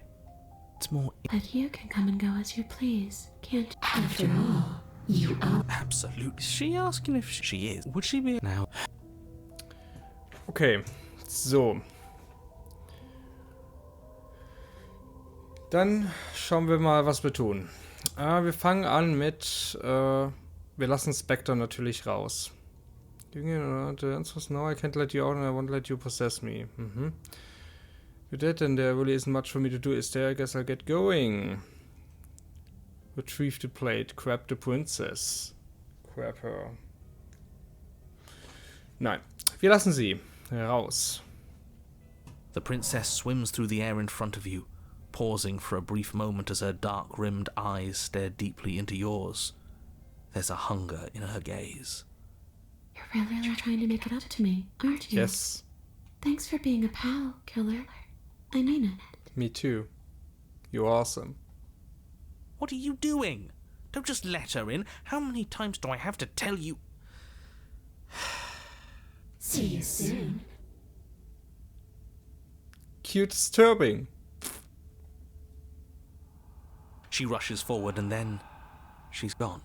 It's more... But you can come and go as you please, can't you? After all, you are... Absolutely. Is she asking if she is? Would she be... Now... Okay, so. Dann schauen wir mal, was wir tun. Wir fangen an mit, wir lassen Spectre natürlich raus. The answer was no, I can't let you out and I won't let you possess me. You did, and there really isn't much for me to do, is there? I guess I'll get going. Retrieve the plate, grab the princess. Grab her. Nein, wir lassen sie raus. The princess swims through the air in front of you, pausing for a brief moment as her dark-rimmed eyes stare deeply into yours. There's a hunger in her gaze. You're really trying to make it up to me, aren't you? Yes, Thanks for being a pal, killer. I mean it. me too. You're awesome. What are you doing? Don't just let her in. How many times do I have to tell you? See you soon. Cute disturbing. She rushes forward and then she's gone.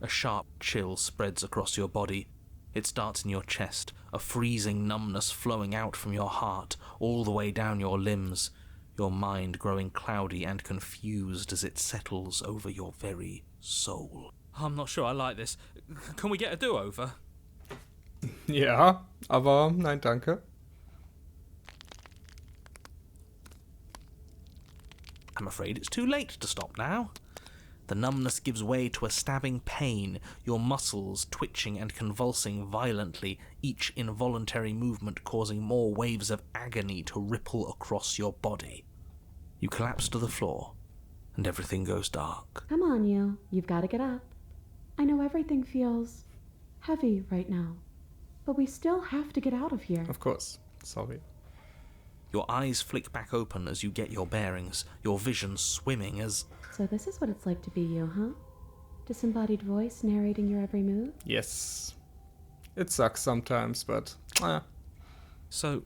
A sharp chill spreads across your body. It starts in your chest, a freezing numbness flowing out from your heart, all the way down your limbs, your mind growing cloudy and confused as it settles over your very soul. I'm not sure I like this. Can we get a do-over? Ja, aber nein, danke. I'm afraid it's too late to stop now. The numbness gives way to a stabbing pain, your muscles twitching and convulsing violently, each involuntary movement causing more waves of agony to ripple across your body. You collapse to the floor, and everything goes dark. Come on, you. You've got to get up. I know everything feels heavy right now, but we still have to get out of here. Of course. Sorry. Your eyes flick back open as you get your bearings, your vision swimming as... So this is what it's like to be you, huh? Disembodied voice narrating your every move? Yes. It sucks sometimes, but... So,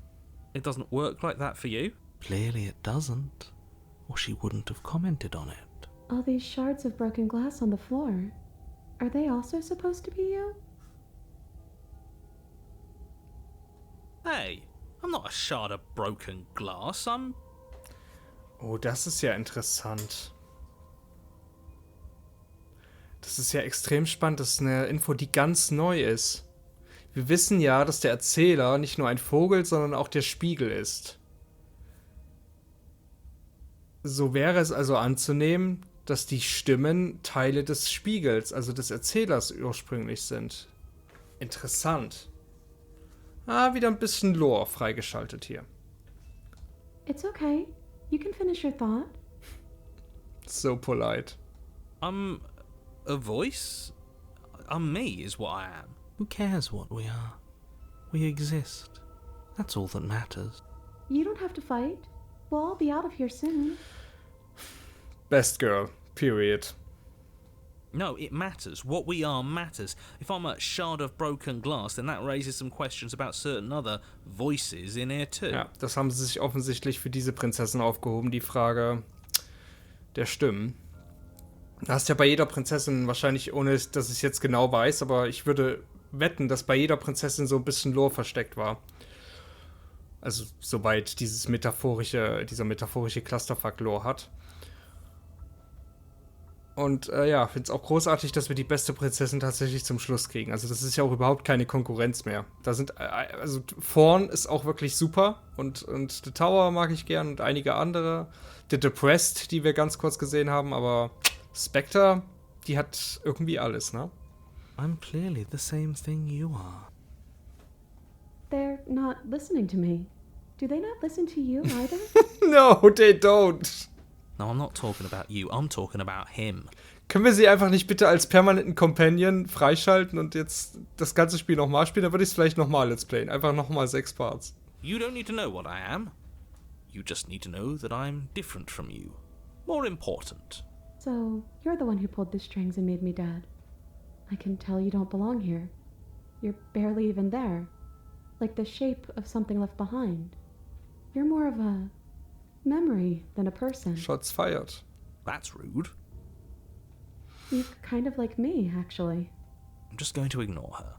it doesn't work like that for you? Clearly it doesn't, or she wouldn't have commented on it. All these shards of broken glass on the floor, are they also supposed to be you? Hey, I'm not a shard of broken glass, I'm... Oh, das ist ja interessant. Das ist ja extrem spannend. Das ist eine Info, die ganz neu ist. Wir wissen ja, dass der Erzähler nicht nur ein Vogel, sondern auch der Spiegel ist. So wäre es also anzunehmen, dass die Stimmen Teile des Spiegels, also des Erzählers ursprünglich sind. Interessant. Wieder ein bisschen Lore freigeschaltet hier. It's okay. You can finish your thought. So polite. I'm a voice? I'm me is what I am. Who cares what we are? We exist. That's all that matters. You don't have to fight. We'll all be out of here soon. Best girl. Period. No, it matters. What we are matters. If I'm a shard of broken glass, then that raises some questions about certain other voices in here too. Ja, das haben sie sich offensichtlich für diese Prinzessin aufgehoben, die Frage der Stimmen. Du hast ja bei jeder Prinzessin wahrscheinlich, ohne dass ich es jetzt genau weiß, aber ich würde wetten, dass bei jeder Prinzessin so ein bisschen Lore versteckt war. Also, soweit dieser metaphorische Clusterfuck-Lore hat. Und ja, finde es auch großartig, dass wir die beste Prinzessin tatsächlich zum Schluss kriegen. Also das ist ja auch überhaupt keine Konkurrenz mehr. Da sind, also Thorn ist auch wirklich super und The Tower mag ich gern und einige andere. The Depressed, die wir ganz kurz gesehen haben, aber Spectre, die hat irgendwie alles, ne? I'm clearly the same thing you are. They're not listening to me. Do they not listen to you either? No, they don't. No, I'm not talking about you. I'm talking about him. Können wir sie einfach nicht bitte als permanenten Companion freischalten und jetzt das ganze Spiel nochmal spielen? Dann würde ich es vielleicht nochmal let's playen. Einfach nochmal 6 Parts. You don't need to know what I am. You just need to know that I'm different from you. More important. So, you're the one who pulled the strings and made me dead. I can tell you don't belong here. You're barely even there. Like the shape of something left behind. You're more of a memory than a person. Shots fired. That's rude. You're kind of like me, actually. I'm just going to ignore her.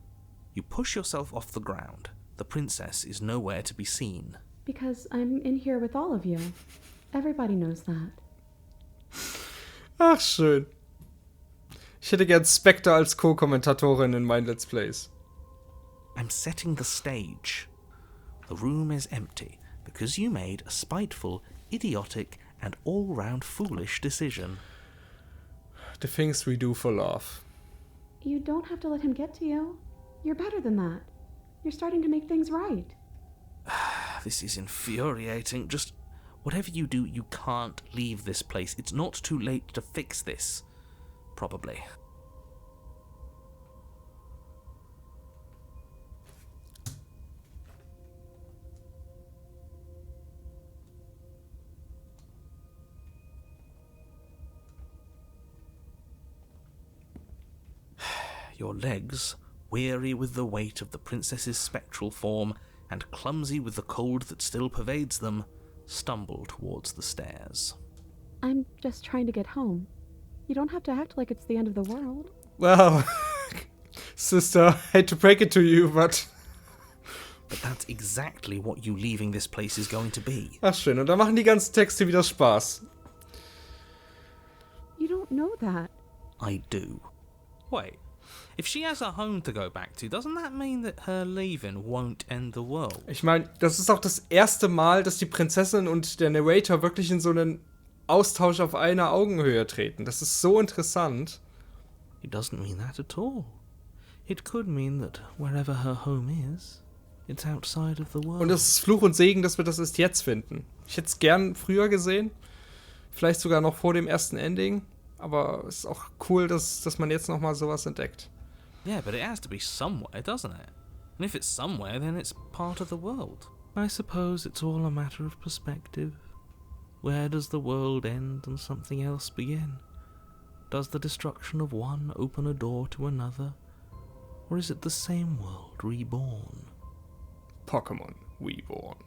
You push yourself off the ground. The princess is nowhere to be seen. Because I'm in here with all of you. Everybody knows that. Ach, schön. Ich hätte gern Spectre als Co-Kommentatorin in meinen Let's Plays. I'm setting the stage. The room is empty because you made a spiteful, idiotic, and all-round foolish decision. The things we do for love. You don't have to let him get to you. You're better than that. You're starting to make things right. This is infuriating. Just whatever you do, you can't leave this place. It's not too late to fix this. Probably. Your legs, weary with the weight of the princess's spectral form and clumsy with the cold that still pervades them, stumble towards the stairs. I'm just trying to get home. You don't have to act like it's the end of the world. Well, sister, hate to break it to you, but... But that's exactly what you leaving this place is going to be. Ach schön, und da machen die ganzen Texte wieder Spaß. You don't know that. I do. Wait, if she has a home to go back to, doesn't that mean that her leaving won't end the world? Ich meine, das ist auch das erste Mal, dass die Prinzessin und der Narrator wirklich in so einen Austausch auf einer Augenhöhe treten. Das ist so interessant. It doesn't mean that at all. It could mean that wherever her home is, it's outside of the world. Und es ist Fluch und Segen, dass wir das erst jetzt finden. Ich hätte es gern früher gesehen. Vielleicht sogar noch vor dem ersten Ending. Aber es ist auch cool, dass man jetzt nochmal sowas entdeckt. Yeah, but it has to be somewhere, doesn't it? And if it's somewhere, then it's part of the world. I suppose it's all a matter of perspective. Where does the world end and something else begin? Does the destruction of one open a door to another? Or is it the same world reborn? Pokémon Reborn.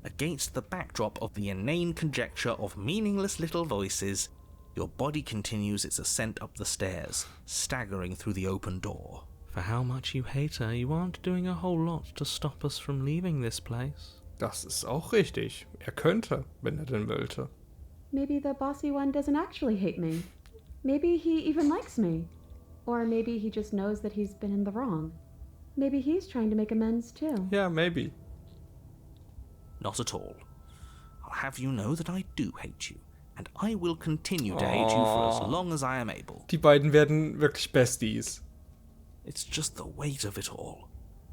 Against the backdrop of the inane conjecture of meaningless little voices, your body continues its ascent up the stairs, staggering through the open door. For how much you hate her, you aren't doing a whole lot to stop us from leaving this place. Das ist auch richtig. Er könnte, wenn er denn wollte. Maybe the bossy one doesn't actually hate me. Maybe he even likes me. Or maybe he just knows that he's been in the wrong. Maybe he's trying to make amends too. Ja, maybe. Not at all. I'll have you know that I do hate you, and I will continue to hate you for as long as I am able. Die beiden werden wirklich Besties. It's just the weight of it all.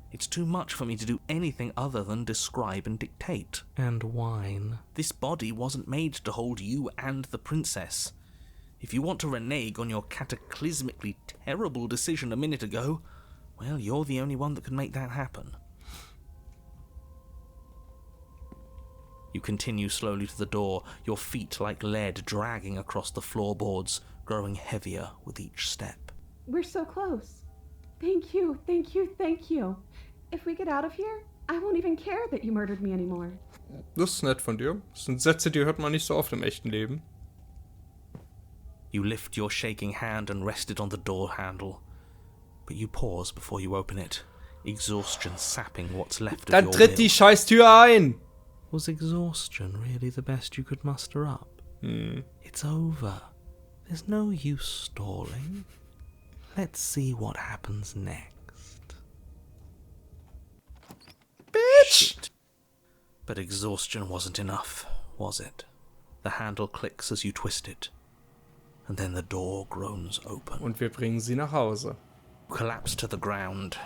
It's too much for me to do anything other than describe and dictate. And whine. This body wasn't made to hold you and the princess. If you want to renege on your cataclysmically terrible decision a minute ago, well, you're the only one that can make that happen. You continue slowly to the door, your feet like lead dragging across the floorboards, growing heavier with each step. We're so close. Thank you, thank you, thank you. If we get out of here, I won't even care that you murdered me anymore. Das ist nett von dir. Das sind Sätze, die hört man nicht so oft im echten Leben. You lift your shaking hand and rest it on the door handle. But you pause before you open it, exhaustion sapping what's left of Dann your tritt will. die Scheißtür ein! Was exhaustion really the best you could muster up? It's over. There's no use stalling. Let's see what happens next. Bitch! Shit. But exhaustion wasn't enough, was it? The handle clicks as you twist it, and then the door groans open. Und wir bringen sie nach Hause. Collapse to the ground,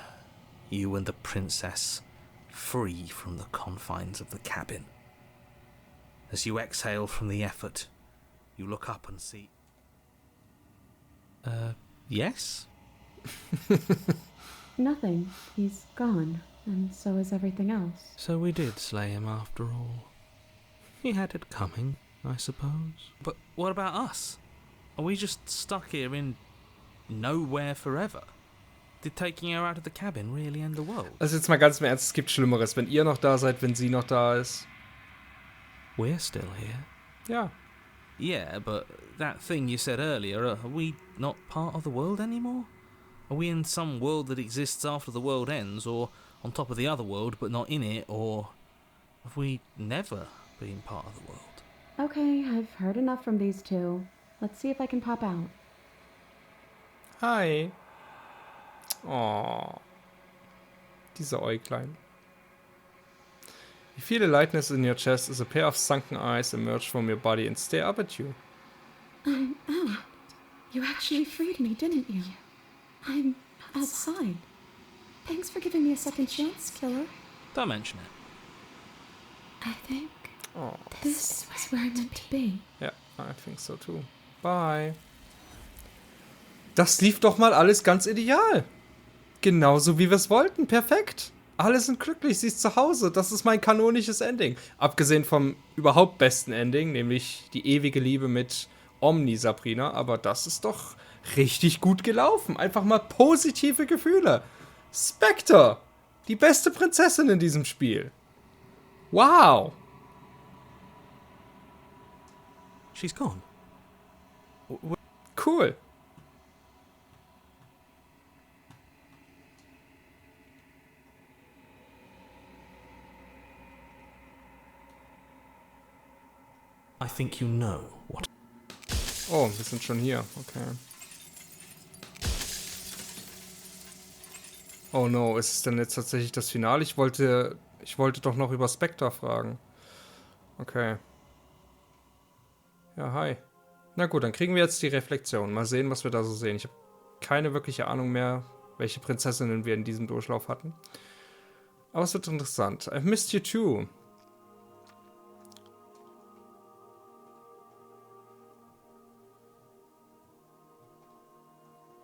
you and the princess, free from the confines of the cabin. As you exhale from the effort, you look up and see... yes? Nothing. He's gone, and so is everything else. So we did slay him after all. He had it coming, I suppose. But what about us? Are we just stuck here in nowhere forever? Did taking her out of the cabin really end the world? Also jetzt mal ganz im Ernst, es gibt Schlimmeres, wenn ihr noch da seid, wenn sie noch da ist. We're still here. Ja. Yeah, but that thing you said earlier, are we not part of the world anymore? Are we in some world that exists after the world ends, or on top of the other world but not in it, or have we never been part of the world? Okay, I've heard enough from these two. Let's see if I can pop out. Hi. Oh. Diese Äuglein. You feel a lightness in your chest as a pair of sunken eyes emerge from your body and stare up at you. I'm out. You actually freed me, didn't you? I'm outside. Thanks for giving me a second chance, killer. Don't mention it. I think Oh. this was where I meant to be. Ja, I think so too. Bye. Das lief doch mal alles ganz ideal. Genauso wie wir es wollten. Perfekt. Alle sind glücklich, sie ist zu Hause. Das ist mein kanonisches Ending. Abgesehen vom überhaupt besten Ending, nämlich die ewige Liebe mit Omni Sabrina. Aber das ist doch richtig gut gelaufen. Einfach mal positive Gefühle. Spectre. Die beste Prinzessin in diesem Spiel. Wow. She's gone. Cool. I think you know what... Oh, wir sind schon hier. Okay. Oh no, ist es denn jetzt tatsächlich das Finale? Ich wollte doch noch über Spectre fragen. Okay. Ja, hi. Na gut, dann kriegen wir jetzt die Reflexion. Mal sehen, was wir da so sehen. Ich habe keine wirkliche Ahnung mehr, welche Prinzessinnen wir in diesem Durchlauf hatten. Aber es wird interessant. I've missed you too.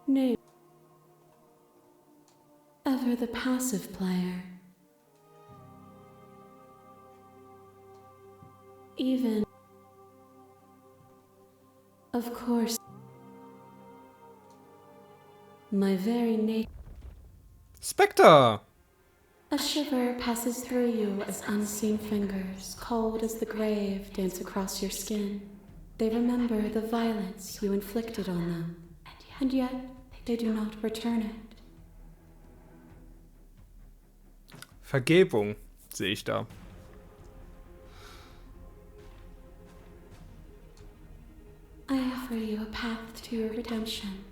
Name. Ever the passive player. Even. Of course. My very nature. Spectre! A shiver passes through you as unseen fingers, cold as the grave, dance across your skin. They remember the violence you inflicted on them, and yet they do not return it. Vergebung, sehe ich da. path to your redemption,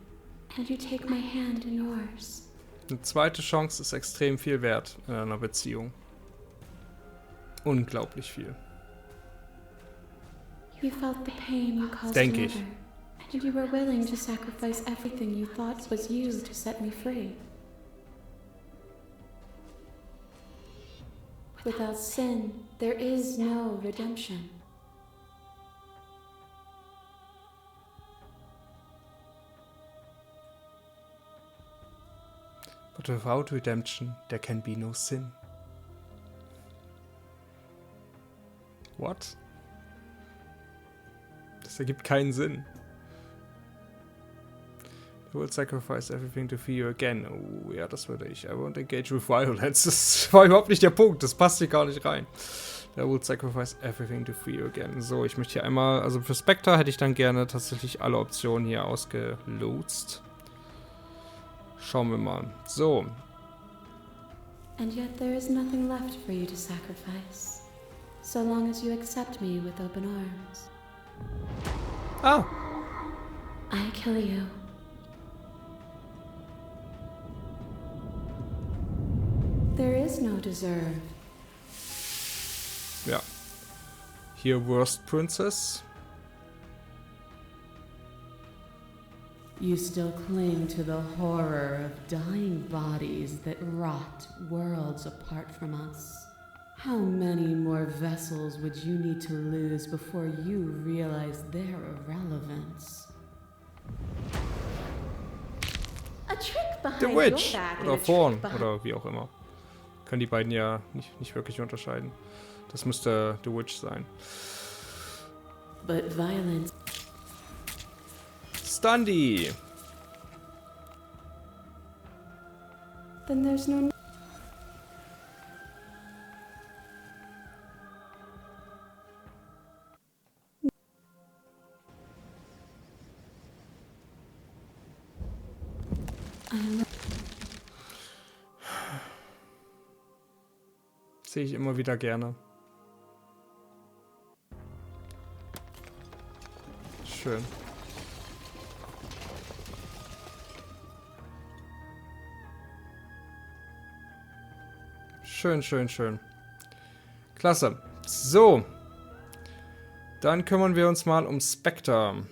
and you take my hand in yours. Eine zweite Chance ist extrem viel wert in einer Beziehung. Unglaublich viel. You felt the pain you caused Denke ich. another, and you were willing to sacrifice everything you thought was you to set me free. Without sin, there is no redemption. But without redemption, there can be no sin. What? Das ergibt keinen Sinn. I will sacrifice everything to free you again. Oh, ja, das würde ich. I won't engage with violence. Das war überhaupt nicht der Punkt. Das passt hier gar nicht rein. I will sacrifice everything to free you again. So, ich möchte hier einmal... Also für Spectre hätte ich dann gerne tatsächlich alle Optionen hier ausgelotst. Schauen wir mal. So. And yet there is nothing left for you to sacrifice, so long as you accept me with open arms. Ah! I kill you. There is no deserve. Ja. Hier Worst Princess. You still cling to the horror of dying bodies that rot worlds apart from us. How many more vessels would you need to lose before you realize their irrelevance? A trick behind The Witch. your back and Oder a trick Thorn. behind... Oder wie auch immer. Können die beiden ja nicht wirklich unterscheiden. Das müsste The Witch sein. But violence... Stundy. Then there's no... Sehe ich immer wieder gerne. Schön. Schön, schön, schön. Klasse. So. Dann kümmern wir uns mal um Spectre.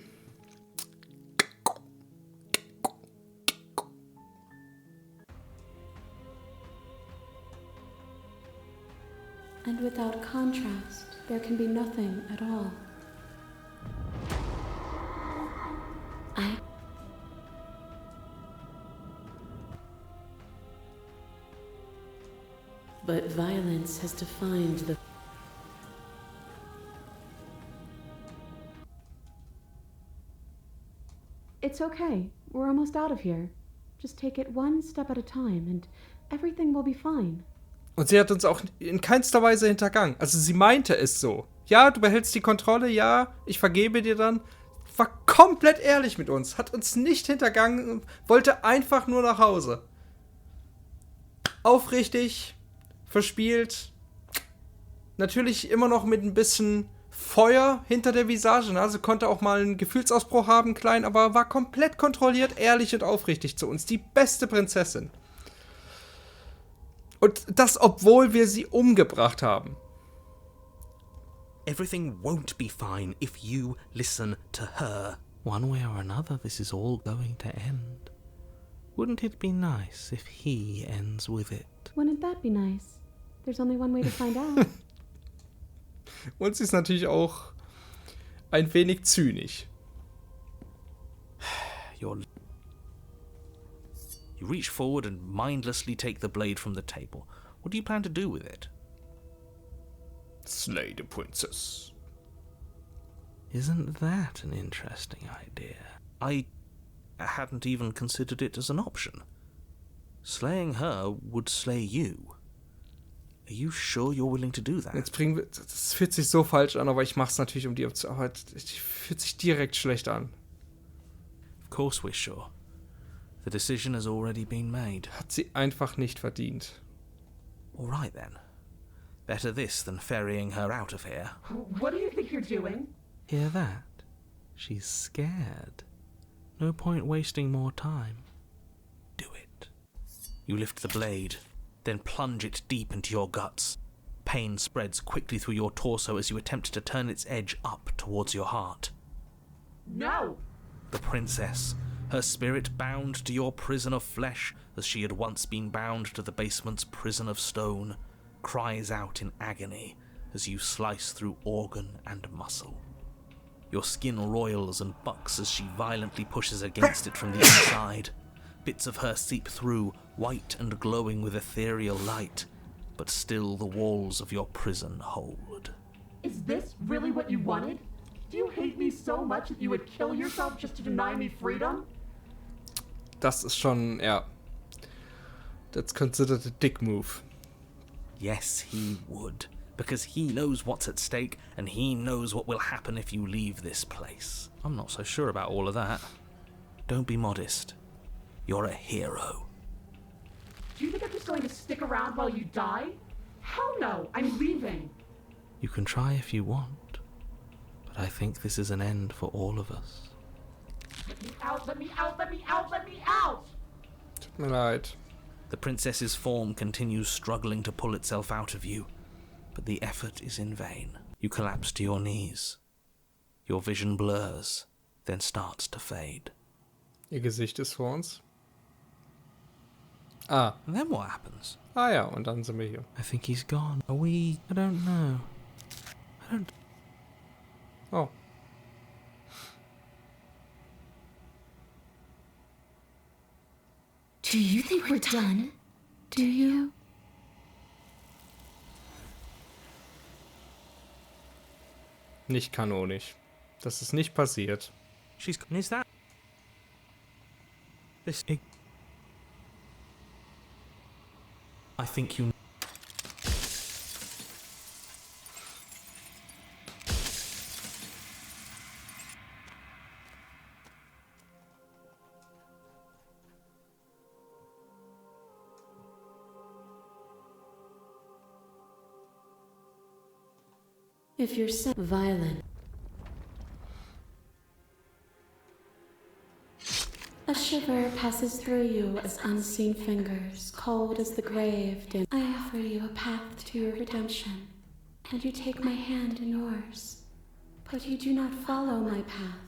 And without contrast, there can be nothing at all. But violence has defined the... It's okay. We're almost out of here. Just take it one step at a time and everything will be fine. Und sie hat uns auch in keinster Weise hintergangen. Also sie meinte es so. Ja, du behältst die Kontrolle, ja, ich vergebe dir dann. War komplett ehrlich mit uns. Hat uns nicht hintergangen. Wollte einfach nur nach Hause. Aufrichtig. Verspielt. Natürlich immer noch mit ein bisschen Feuer hinter der Visage. Ne? Also konnte auch mal einen Gefühlsausbruch haben, klein, aber war komplett kontrolliert, ehrlich und aufrichtig zu uns. Die beste Prinzessin. Und das, obwohl wir sie umgebracht haben. Everything won't be fine if you listen to her. One way or another, this is all going to end. Wouldn't it be nice if he ends with it? Wouldn't that be nice? There's only one way to find out. Und sie ist natürlich auch ein wenig zynisch. You reach forward and mindlessly take the blade from the table. What do you plan to do with it? Slay the princess. Isn't that an interesting idea? I hadn't even considered it as an option. Slaying her would slay you. Are you sure you're willing to do that? Jetzt bringen wir... Das fühlt sich so falsch an, aber ich mach's natürlich um die Option. Aber es fühlt sich direkt schlecht an. Of course we're sure. The decision has already been made. Hat sie einfach nicht verdient. All right then. Better this than ferrying her out of here. What do you think you're doing? Hear that? She's scared. No point wasting more time. Do it. You lift the blade, then plunge it deep into your guts. Pain spreads quickly through your torso as you attempt to turn its edge up towards your heart. No! The princess, her spirit bound to your prison of flesh as she had once been bound to the basement's prison of stone, cries out in agony as you slice through organ and muscle. Your skin roils and bucks as she violently pushes against it from the inside. Bits of her seep through, white and glowing with ethereal light, but still the walls of your prison hold. Is this really what you wanted? Do you hate me so much that you would kill yourself just to deny me freedom? Das ist schon, ja. That's considered a dick move. Yes, he would, because he knows what's at stake, and he knows what will happen if you leave this place. I'm not so sure about all of that. Don't be modest. You're a hero. Do you think I'm just going to stick around while you die? Hell no, I'm leaving. You can try if you want, but I think this is an end for all of us. Let me out, let me out, let me out, let me out! Tut mir leid. The princess's form continues struggling to pull itself out of you, but the effort is in vain. You collapse to your knees. Your vision blurs, then starts to fade. Ihr Gesicht ist vor uns. Ah. And then what happens? Ah ja, und dann sind wir hier. I think he's gone. Are we... I don't know. Oh. Do you think we're done? Do you? Nicht kanonisch. Das ist nicht passiert. She's... Is that... This... I think you... If you're so violent. A shiver passes through you as unseen fingers, cold as the grave, dim. I offer you a path to your redemption, and you take my hand in yours. But you do not follow my path.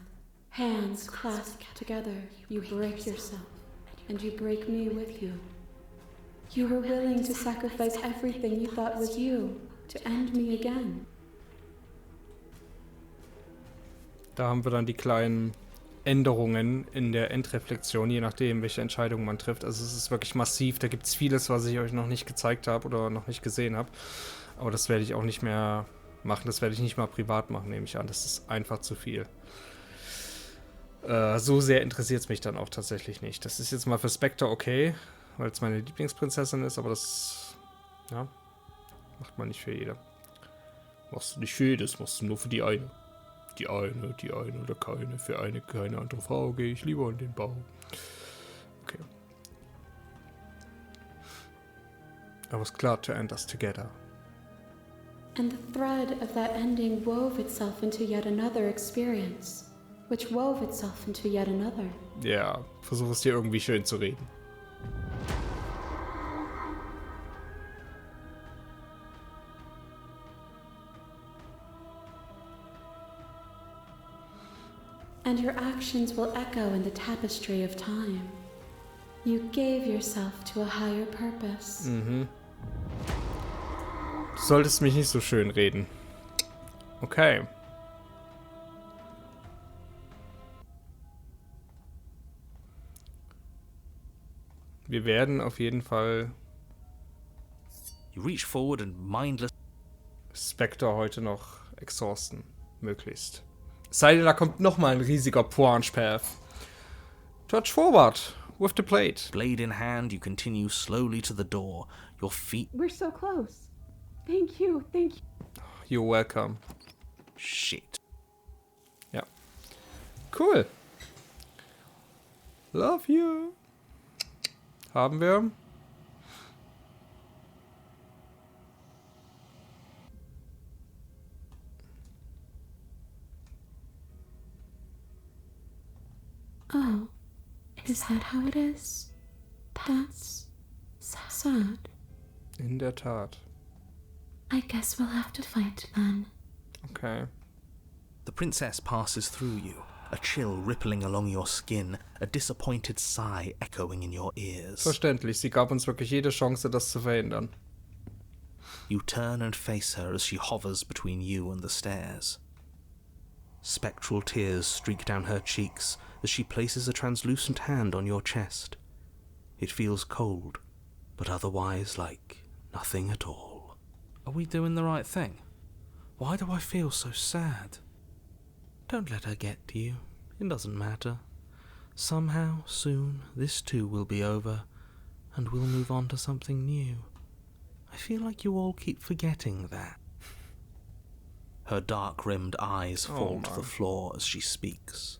Hands clasped together, you break yourself, and you break me with you. You were willing to sacrifice everything you thought was you, to end me again. Da haben wir dann die kleinen Änderungen in der Endreflexion, je nachdem, welche Entscheidung man trifft. Also es ist wirklich massiv. Da gibt es vieles, was ich euch noch nicht gezeigt habe oder noch nicht gesehen habe. Aber das werde ich auch nicht mehr machen. Das werde ich nicht mal privat machen, nehme ich an. Das ist einfach zu viel. So sehr interessiert es mich dann auch tatsächlich nicht. Das ist jetzt mal für Spectre okay, weil es meine Lieblingsprinzessin ist, aber das ja, macht man nicht für jede. Machst du nicht für jedes, machst du nur für die eine. Die eine oder keine. Für eine, keine andere Frau gehe ich lieber in den Bau. Okay. I was glad to end us together. And the thread of that ending wove itself into yet another experience, which wove itself into yet another. Ja, versuch es dir irgendwie schön zu reden. And your actions will echo in the tapestry of time. You gave yourself to a higher purpose. Mhm. Du solltest mich nicht so schön reden. Okay. Wir werden auf jeden Fall You reach forward and mindless... Spectre heute noch exhausten. Möglichst. Sei denn, da kommt nochmal ein riesiger Punch-Path. Touch forward with the plate. Blade in hand, you continue slowly to the door. Your feet... We're so close. Thank you, thank you. You're welcome. Shit. Ja. Cool. Love you. Haben wir. Oh, is that how it is? That's sad. In der Tat. I guess we'll have to fight then. Okay. The princess passes through you, a chill rippling along your skin, a disappointed sigh echoing in your ears. Verständlich, sie gab uns wirklich jede Chance, das zu verhindern. You turn and face her as she hovers between you and the stairs. Spectral tears streak down her cheeks as she places a translucent hand on your chest. It feels cold, but otherwise like nothing at all. Are we doing the right thing? Why do I feel so sad? Don't let her get to you. It doesn't matter. Somehow, soon, this too will be over, and we'll move on to something new. I feel like you all keep forgetting that. Her dark-rimmed eyes fall to the floor as she speaks.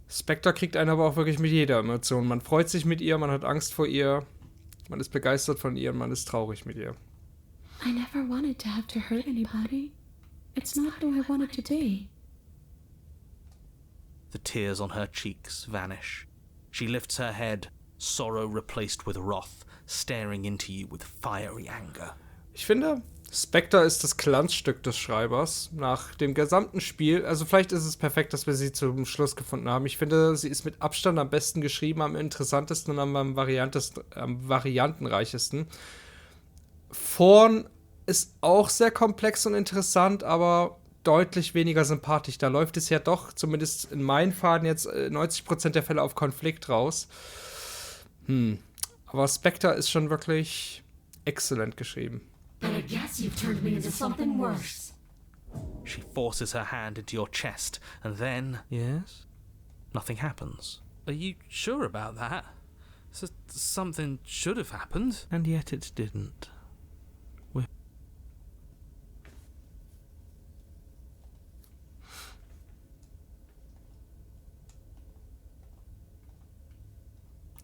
Spectre kriegt einen aber auch wirklich mit jeder Emotion. Man freut sich mit ihr, man hat Angst vor ihr, man ist begeistert von ihr und man ist traurig mit ihr. I never wanted to have to hurt anybody. It's not who I wanted to be. The tears on her cheeks vanish. She lifts her head, sorrow replaced with wrath, staring into you with fiery anger. Ich finde, Spectre ist das Glanzstück des Schreibers nach dem gesamten Spiel. Also vielleicht ist es perfekt, dass wir sie zum Schluss gefunden haben. Ich finde, sie ist mit Abstand am besten geschrieben, am interessantesten und am variantenreichesten. Vorn ist auch sehr komplex und interessant, aber deutlich weniger sympathisch. Da läuft es ja doch, zumindest in meinen Faden jetzt 90% der Fälle auf Konflikt raus. Aber Spectre ist schon wirklich exzellent geschrieben. But I guess you've turned me into something worse. She forces her hand into your chest, and then... Yes? Nothing happens. Are you sure about that? Something should have happened. And yet it didn't.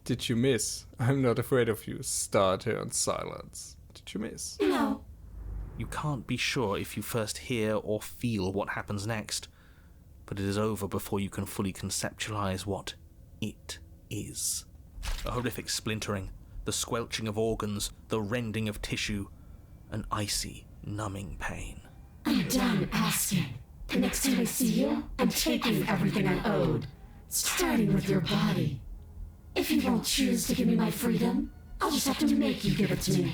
Did you miss? I'm not afraid of you. Start here in silence. Did you miss? No. You can't be sure if you first hear or feel what happens next, but it is over before you can fully conceptualize what it is. A horrific splintering, the squelching of organs, the rending of tissue, an icy, numbing pain. I'm done asking. The next time I see you, I'm taking everything I owed, starting with your body. If you won't choose to give me my freedom, I'll just have to make you give it to me.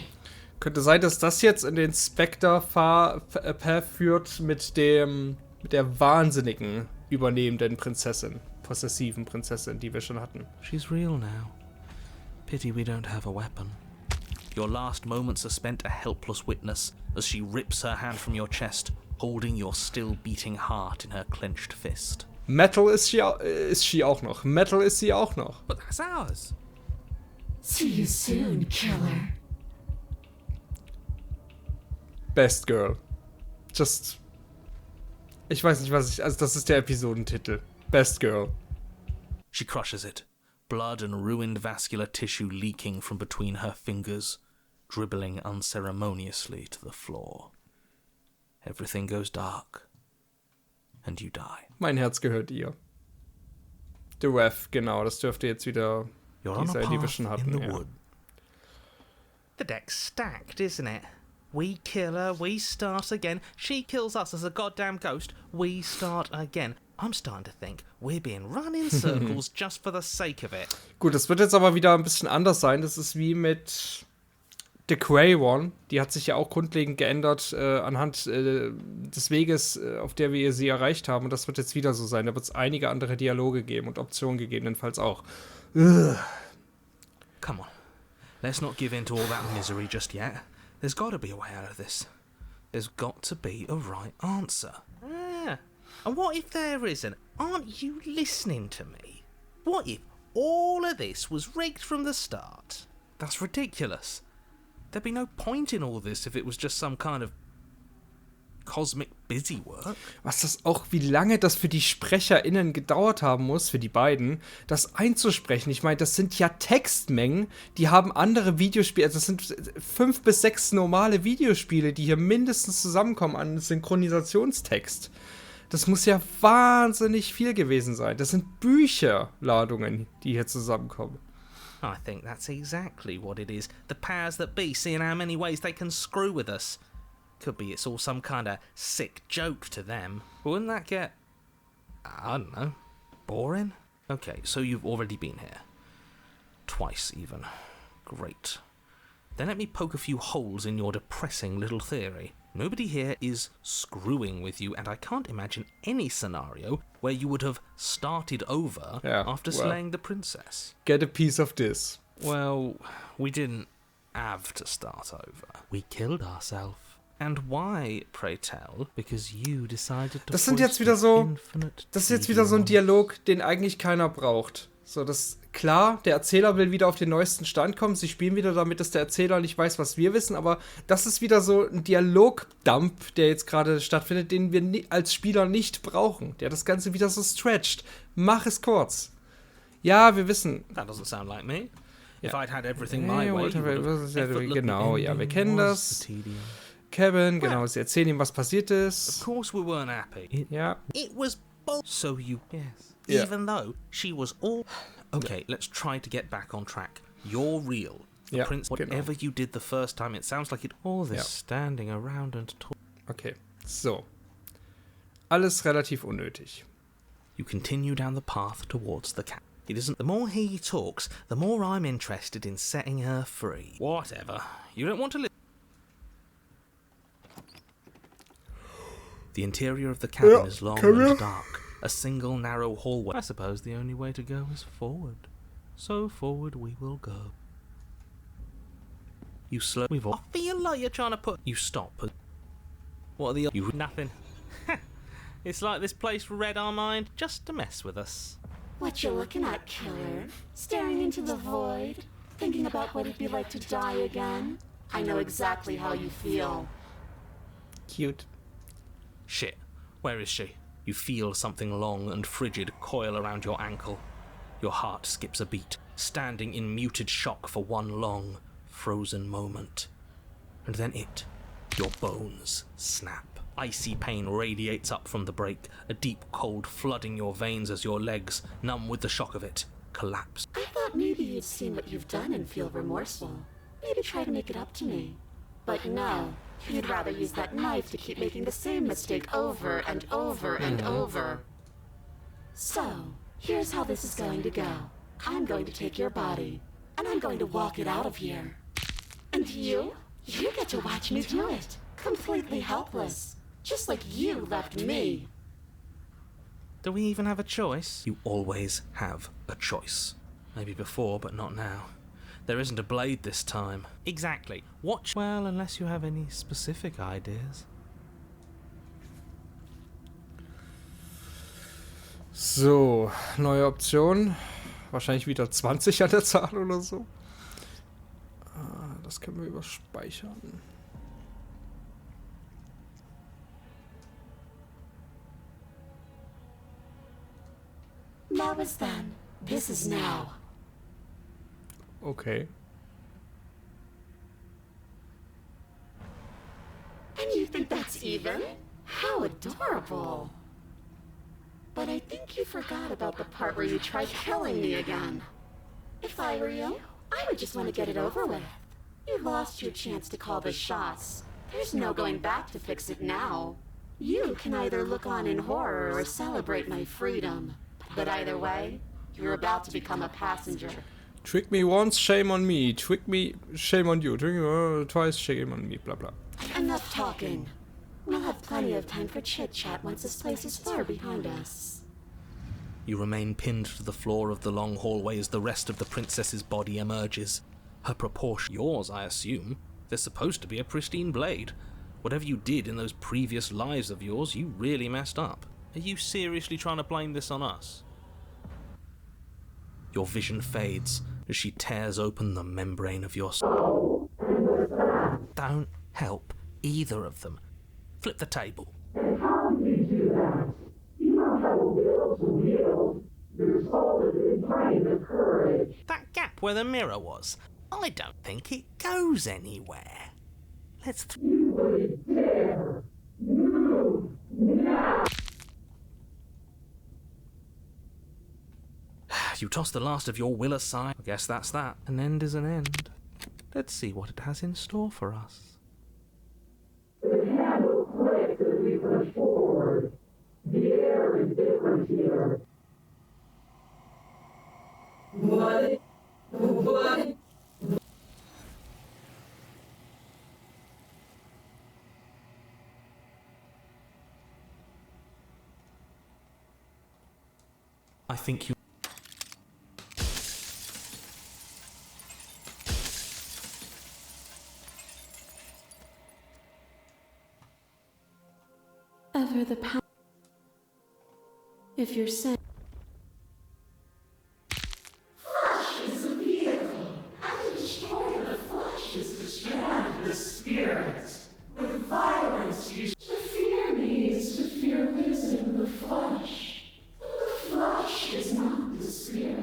Könnte sein, dass das jetzt in den Spectre-Path führt mit der wahnsinnigen übernehmenden Prinzessin, possessiven Prinzessin, die wir schon hatten. She's real now. Pity we don't have a weapon. Your last moments are spent a helpless witness as she rips her hand from your chest, holding your still beating heart in her clenched fist. Metal ist sie auch noch. Metal ist sie auch noch. But that's ours. See you soon, killer. Best Girl. Just... Ich weiß nicht, also das ist der Episodentitel. Best Girl. She crushes it, blood and ruined vascular tissue leaking from between her fingers, dribbling unceremoniously to the floor. Everything goes dark, and you die. Mein Herz gehört ihr. The Ref, genau, das dürfte jetzt wieder diese, die wir schon hatten. Ja. The deck's stacked, isn't it? We kill her, we start again. She kills us as a goddamn ghost, we start again. I'm starting to think we're being run in circles just for the sake of it. Gut, das wird jetzt aber wieder ein bisschen anders sein. Das ist wie mit The Grey One. Die hat sich ja auch grundlegend geändert anhand des Weges, auf der wir sie erreicht haben. Und das wird jetzt wieder so sein. Da wird es einige andere Dialoge geben und Optionen gegebenenfalls auch. Come on. Let's not give in to all that misery just yet. There's got to be a way out of this. There's got to be a right answer. Yeah. And what if there isn't? Aren't you listening to me? What if all of this was rigged from the start? That's ridiculous. There'd be no point in all this if it was just some kind of cosmic busywork. Was das auch, wie lange das für die SprecherInnen gedauert haben muss, für die beiden, das einzusprechen. Ich meine, das sind ja Textmengen, die haben andere Videospiele, also das sind 5 bis 6 normale Videospiele, die hier mindestens zusammenkommen an Synchronisationstext. Das muss ja wahnsinnig viel gewesen sein. Das sind Bücherladungen, die hier zusammenkommen. I think that's exactly what it is. The powers that be seeing how many ways they can screw with us. Could be it's all some kind of sick joke to them. Wouldn't that get, I don't know, boring? Okay, so you've already been here. Twice even. Great. Then let me poke a few holes in your depressing little theory. Nobody here is screwing with you, and I can't imagine any scenario where you would have started over after slaying the princess. Get a piece of this. Well, we didn't have to start over. We killed ourselves. And why, pray tell? Because you decided to. Das ist jetzt wieder so ein Dialog, den eigentlich keiner braucht. So, das klar, der Erzähler will wieder auf den neuesten Stand kommen. Sie spielen wieder damit, dass der Erzähler nicht weiß, was wir wissen. Aber das ist wieder so ein Dialogdump, der jetzt gerade stattfindet, den wir als Spieler nicht brauchen. Der das Ganze wieder so stretcht. Mach es kurz. Ja, wir wissen. That doesn't sound like me. If I'd had everything my way. Genau, ja, wir kennen das. Kevin, genau, sie erzählen ihm, was passiert ist. Of course we weren't happy. Ja. It was so you. Yes. Yeah. Even though she was all. Okay, let's try to get back on track. You're real. The prince. Whatever you did the first time, it sounds like it. All this standing around and talking. Okay, so. Alles relativ unnötig. You continue down the path towards the cat. It isn't. The more he talks, the more I'm interested in setting her free. Whatever. You don't want to live. The interior of the cabin is long and dark. A single narrow hallway. I suppose the only way to go is forward. So forward we will go. You slow. I feel like you're trying to put. You stop. What are the? You nothing. It's like this place read our mind just to mess with us. What you looking at, killer? Staring into the void? Thinking about what it'd be like to die again? I know exactly how you feel. Cute. Shit. Where is she? You feel something long and frigid coil around your ankle. Your heart skips a beat, standing in muted shock for one long, frozen moment. And then your bones, snap. Icy pain radiates up from the break, a deep cold flooding your veins as your legs, numb with the shock of it, collapse. I thought maybe you'd seen what you've done and feel remorseful. Maybe try to make it up to me. But no, you'd rather use that knife to keep making the same mistake over and over and over. So, here's how this is going to go. I'm going to take your body, and I'm going to walk it out of here. And you get to watch me do it, completely helpless, just like you left me. Do we even have a choice? You always have a choice. Maybe before, but not now. There isn't a blade this time. Exactly. Watch. Well, unless you have any specific ideas. So, neue Option. Wahrscheinlich wieder 20 an der Zahl oder so. Das können wir überspeichern. That was then. This is now. Okay. And you think that's even? How adorable. But I think you forgot about the part where you tried killing me again. If I were you, I would just want to get it over with. You lost your chance to call the shots. There's no going back to fix it now. You can either look on in horror or celebrate my freedom. But either way, you're about to become a passenger. Trick me once, shame on me. Trick me, shame on you. Trick me twice, shame on me. Blah blah. Enough talking. We'll have plenty of time for chit-chat once this place is far behind us. You remain pinned to the floor of the long hallway as the rest of the princess's body emerges. Her proportion. Yours, I assume. There's supposed to be a pristine blade. Whatever you did in those previous lives of yours, you really messed up. Are you seriously trying to blame this on us? Your vision fades as she tears open the membrane of your soul. Don't help either of them. Flip the table. And how did you do that? You don't have a will to wield. Your soul is in pain of courage. That gap where the mirror was, I don't think it goes anywhere. Let's... You wouldn't dare. Move now. You toss the last of your will aside. I guess that's that. An end is an end. Let's see what it has in store for us. The handle clicked as we push forward. The air is different here. What? What? I think you... Ever the power. If you're saying. Flesh is a vehicle, and to destroy the flesh is to strand the spirit. With violence you to fear me is to fear losing the flesh. The flesh is not the spirit.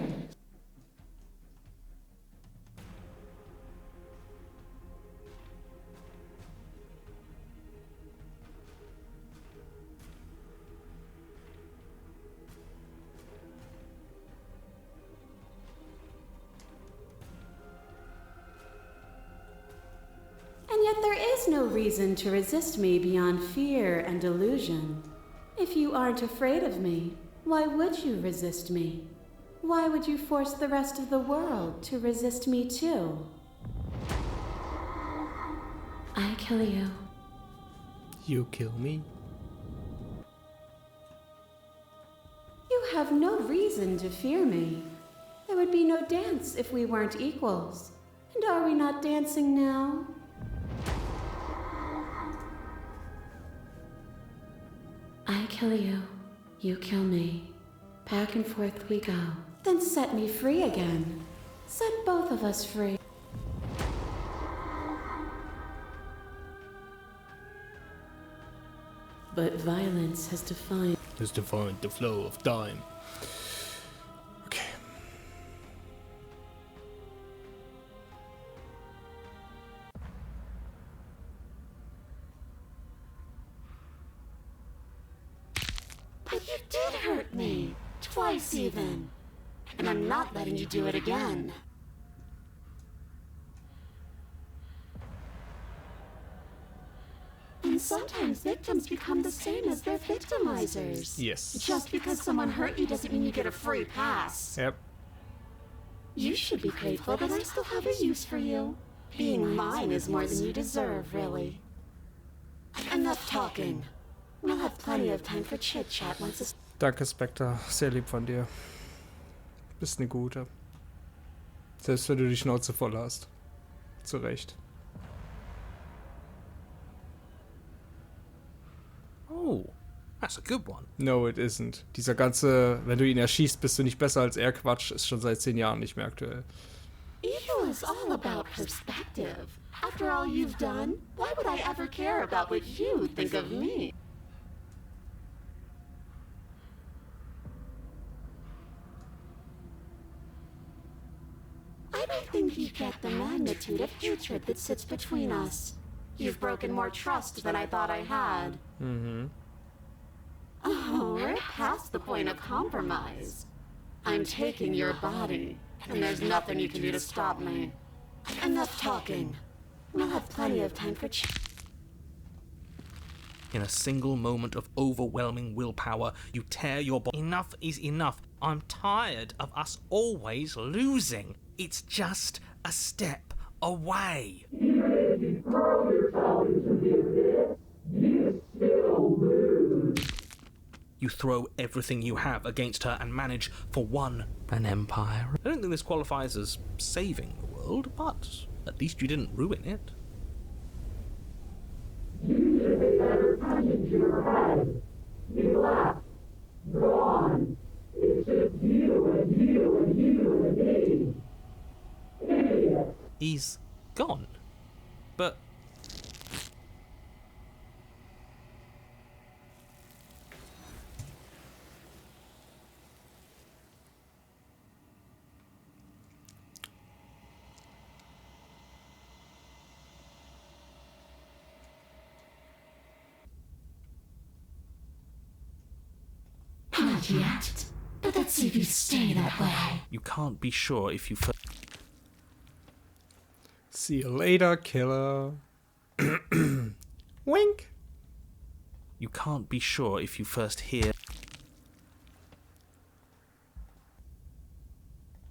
And yet there is no reason to resist me beyond fear and delusion. If you aren't afraid of me, why would you resist me? Why would you force the rest of the world to resist me too? I kill you. You kill me? You have no reason to fear me. There would be no dance if we weren't equals. And are we not dancing now? I kill you. You kill me. Back and forth we go. Then set me free again. Set both of us free. But violence has defined the flow of time. Okay. But you did hurt me. Twice even. And I'm not letting you do it again. And sometimes victims become the same as their victimizers. Yes. Just because someone hurt you doesn't mean you get a free pass. Yep. You should be grateful that I still have a use for you. Being mine is more than you deserve, really. Enough talking. We'll have plenty of time for chit-chat once this... Danke, Spectre. Sehr lieb von dir. Bist eine Gute. Selbst wenn du die Schnauze voll hast. Zu Recht. Oh, that's a good one. No, it isn't. Dieser ganze, wenn du ihn erschießt, bist du nicht besser als er Quatsch, ist schon seit 10 Jahren nicht mehr aktuell. Evil is all about perspective. After all you've done, why would I ever care about what you think of me? I don't think you get the magnitude of hatred that sits between us. You've broken more trust than I thought I had. Mm-hmm. Oh, we're past the point of compromise. I'm taking your body, and there's nothing you can do to stop me. Enough talking. We'll have plenty of time for In a single moment of overwhelming willpower, you tear your body. Enough is enough. I'm tired of us always losing. It's just a step away. Even if you throw yourself into the abyss, you still lose. You throw everything you have against her and manage for an empire. I don't think this qualifies as saving the world, but at least you didn't ruin it. You should be better attention to your head. You left. Gone. It's just you and you and you and me. Idiot. He's gone. But Not yet. The But let's see if you stay that way. You can't be sure if you first... See you later, killer. Wink. You can't be sure if you first hear...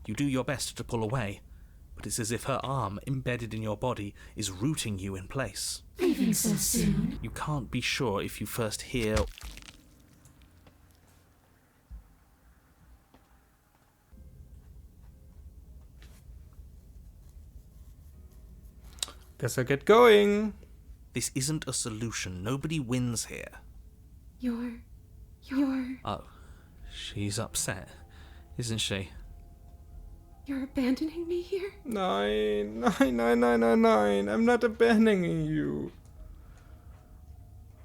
You do your best to pull away, but it's as if her arm, embedded in your body, is rooting you in place. Leaving so soon? You can't be sure if you first hear... Guess I get going. This isn't a solution. Nobody wins here. You're... Oh, she's upset, isn't she? You're abandoning me here? Nein. I'm not abandoning you.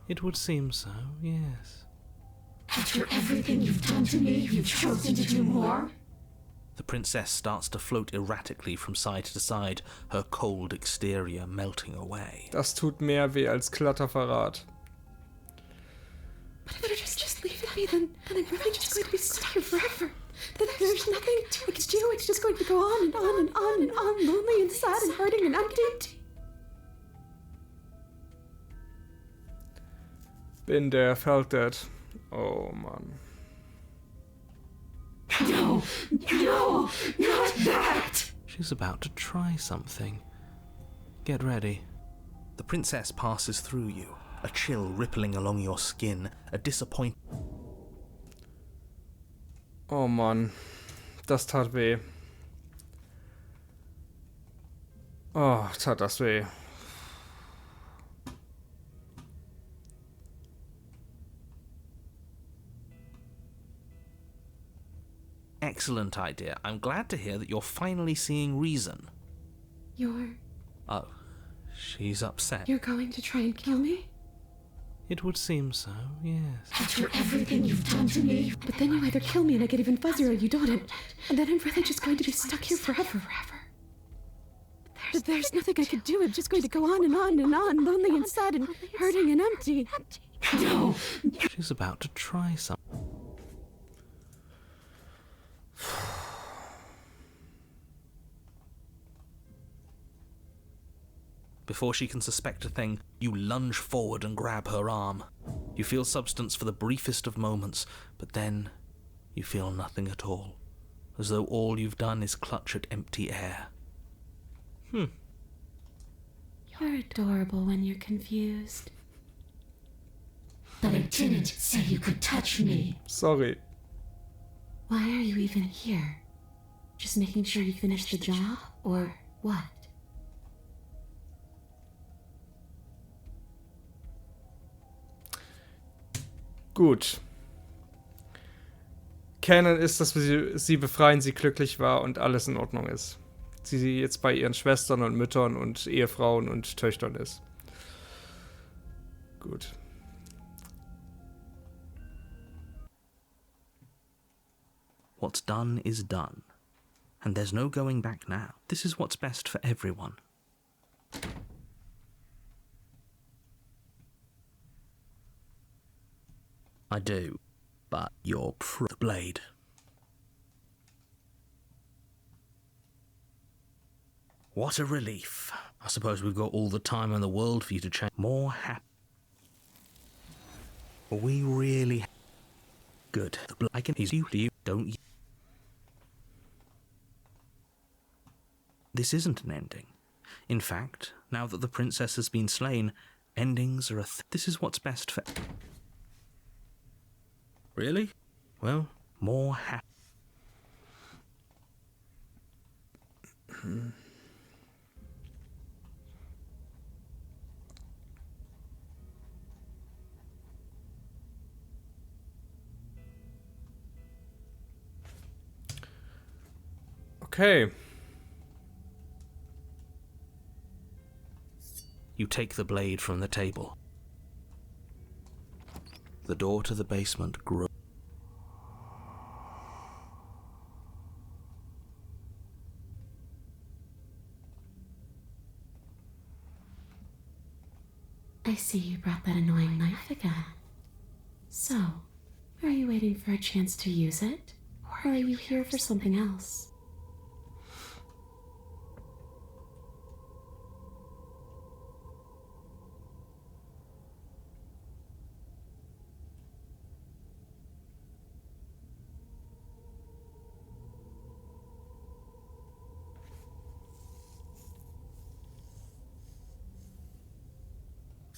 It would seem so, yes. After everything you've done to me, you've chosen to do more? The princess starts to float erratically from side to side, her cold exterior melting away. Das tut mehr weh als glatter Verrat. But if you just leave me, then I'm really just going to be stuck here forever. Then there's nothing I can do. It's just going to go on and on and on and on, lonely and sad and hurting and empty. Been there, felt that. Oh, Mann. No, not that! She's about to try something. Get ready. The princess passes through you, a chill rippling along your skin, a disappointment. Oh Mann, das tat weh. Oh, tat das weh. Excellent idea. I'm glad to hear that you're finally seeing reason. Oh, she's upset. You're going to try and kill me? It would seem so, yes. After everything you've done to me? But then you either kill me and I get even fuzzier or you don't, and then I'm really just going to be stuck here forever. There's nothing I can do. I'm just going to go on and on and on, lonely and sad and hurting and empty. No! She's about to try something. Before she can suspect a thing, you lunge forward and grab her arm. You feel substance for the briefest of moments, but then you feel nothing at all, as though all you've done is clutch at empty air. You're adorable when you're confused. But I didn't say you could touch me. Sorry. Why are you even here? Just making sure you finish the job, or what? Gut. Canon ist, dass wir sie befreien, sie glücklich war und alles in Ordnung ist. Sie jetzt bei ihren Schwestern und Müttern und Ehefrauen und Töchtern ist. Gut. What's done is done, and there's no going back now. This is what's best for everyone. I do, but you're the blade. What a relief. I suppose we've got all the time in the world for you to change. More happy. We really... Good. I can ease you, don't you? This isn't an ending. In fact, now that the princess has been slain, endings are this is what's best for... Really? Well, more happy. Okay. You take the blade from the table. The door to the basement grows. I see you brought that annoying knife again. So, are you waiting for a chance to use it? Or are you here for something else?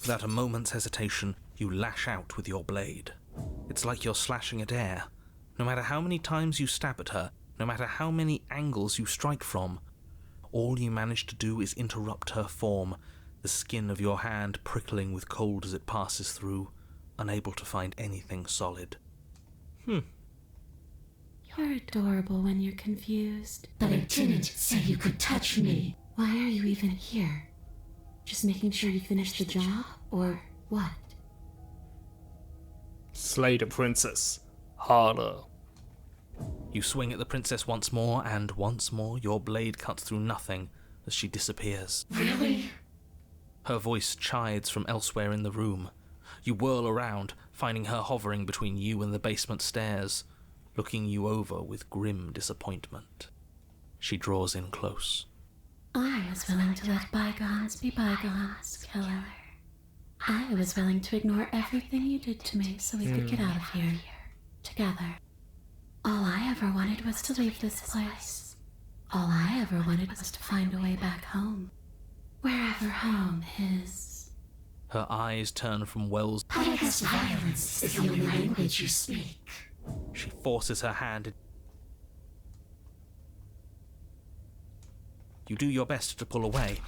Without a moment's hesitation, you lash out with your blade. It's like you're slashing at air. No matter how many times you stab at her, no matter how many angles you strike from, all you manage to do is interrupt her form, the skin of your hand prickling with cold as it passes through, unable to find anything solid. You're adorable when you're confused. But I didn't say you could touch me. Why are you even here? Just making sure you finish the job, or what? Slay the princess. Harder. You swing at the princess once more, and once more your blade cuts through nothing as she disappears. Really? Her voice chides from elsewhere in the room. You whirl around, finding her hovering between you and the basement stairs, looking you over with grim disappointment. She draws in close. I was willing to let bygones be bygones, killer. I was willing to ignore everything you did to me so we could get out of here, together. All I ever wanted was to leave this place. All I ever wanted was to find a way back home. Wherever home is. Her eyes turn from wells. But I guess violence is the only language you speak. She forces her hand. You do your best to pull away.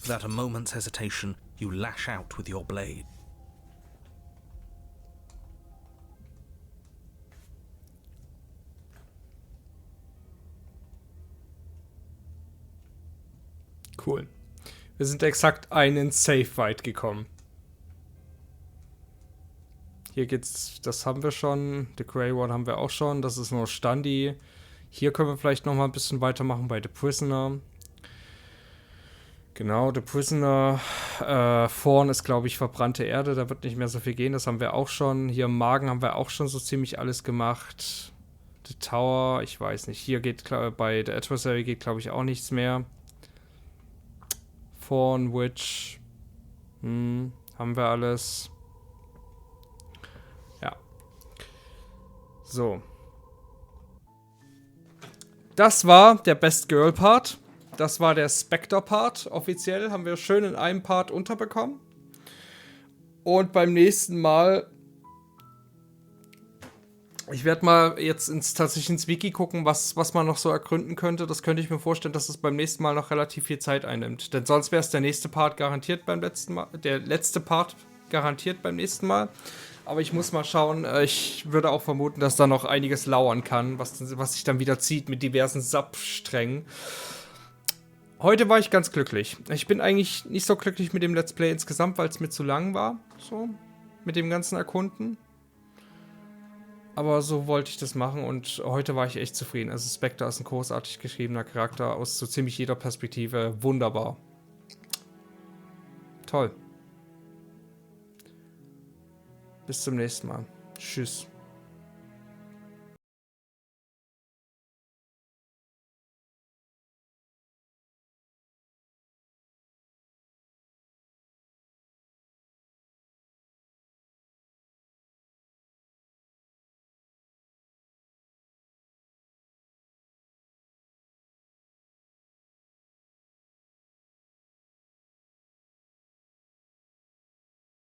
Without a moment's hesitation, you lash out with your blade. Cool. Wir sind exakt einen Safe weit gekommen. Hier geht's, das haben wir schon. The Grey One haben wir auch schon. Das ist nur Standi. Hier können wir vielleicht noch mal ein bisschen weitermachen bei The Prisoner. Genau, The Prisoner. Vorn ist, glaube ich, verbrannte Erde. Da wird nicht mehr so viel gehen. Das haben wir auch schon. Hier im Magen haben wir auch schon so ziemlich alles gemacht. The Tower, ich weiß nicht. Hier geht, bei The Adversary geht, glaube ich, auch nichts mehr. Vorn, Witch. Haben wir alles. Ja. So. Das war der Best Girl Part. Das war der Spectre Part. Offiziell haben wir schön in einem Part unterbekommen. Und beim nächsten Mal. Ich werde mal jetzt tatsächlich ins Wiki gucken, was man noch so ergründen könnte. Das könnte ich mir vorstellen, dass es beim nächsten Mal noch relativ viel Zeit einnimmt. Denn sonst wäre es der nächste Part garantiert beim letzten Mal. Der letzte Part garantiert beim nächsten Mal. Aber ich muss mal schauen. Ich würde auch vermuten, dass da noch einiges lauern kann, was sich dann wieder zieht mit diversen Sub-Strängen. Heute war ich ganz glücklich. Ich bin eigentlich nicht so glücklich mit dem Let's Play insgesamt, weil es mir zu lang war. So, mit dem ganzen Erkunden. Aber so wollte ich das machen und heute war ich echt zufrieden. Also Spectre ist ein großartig geschriebener Charakter aus so ziemlich jeder Perspektive. Wunderbar. Toll. Bis zum nächsten Mal. Tschüss.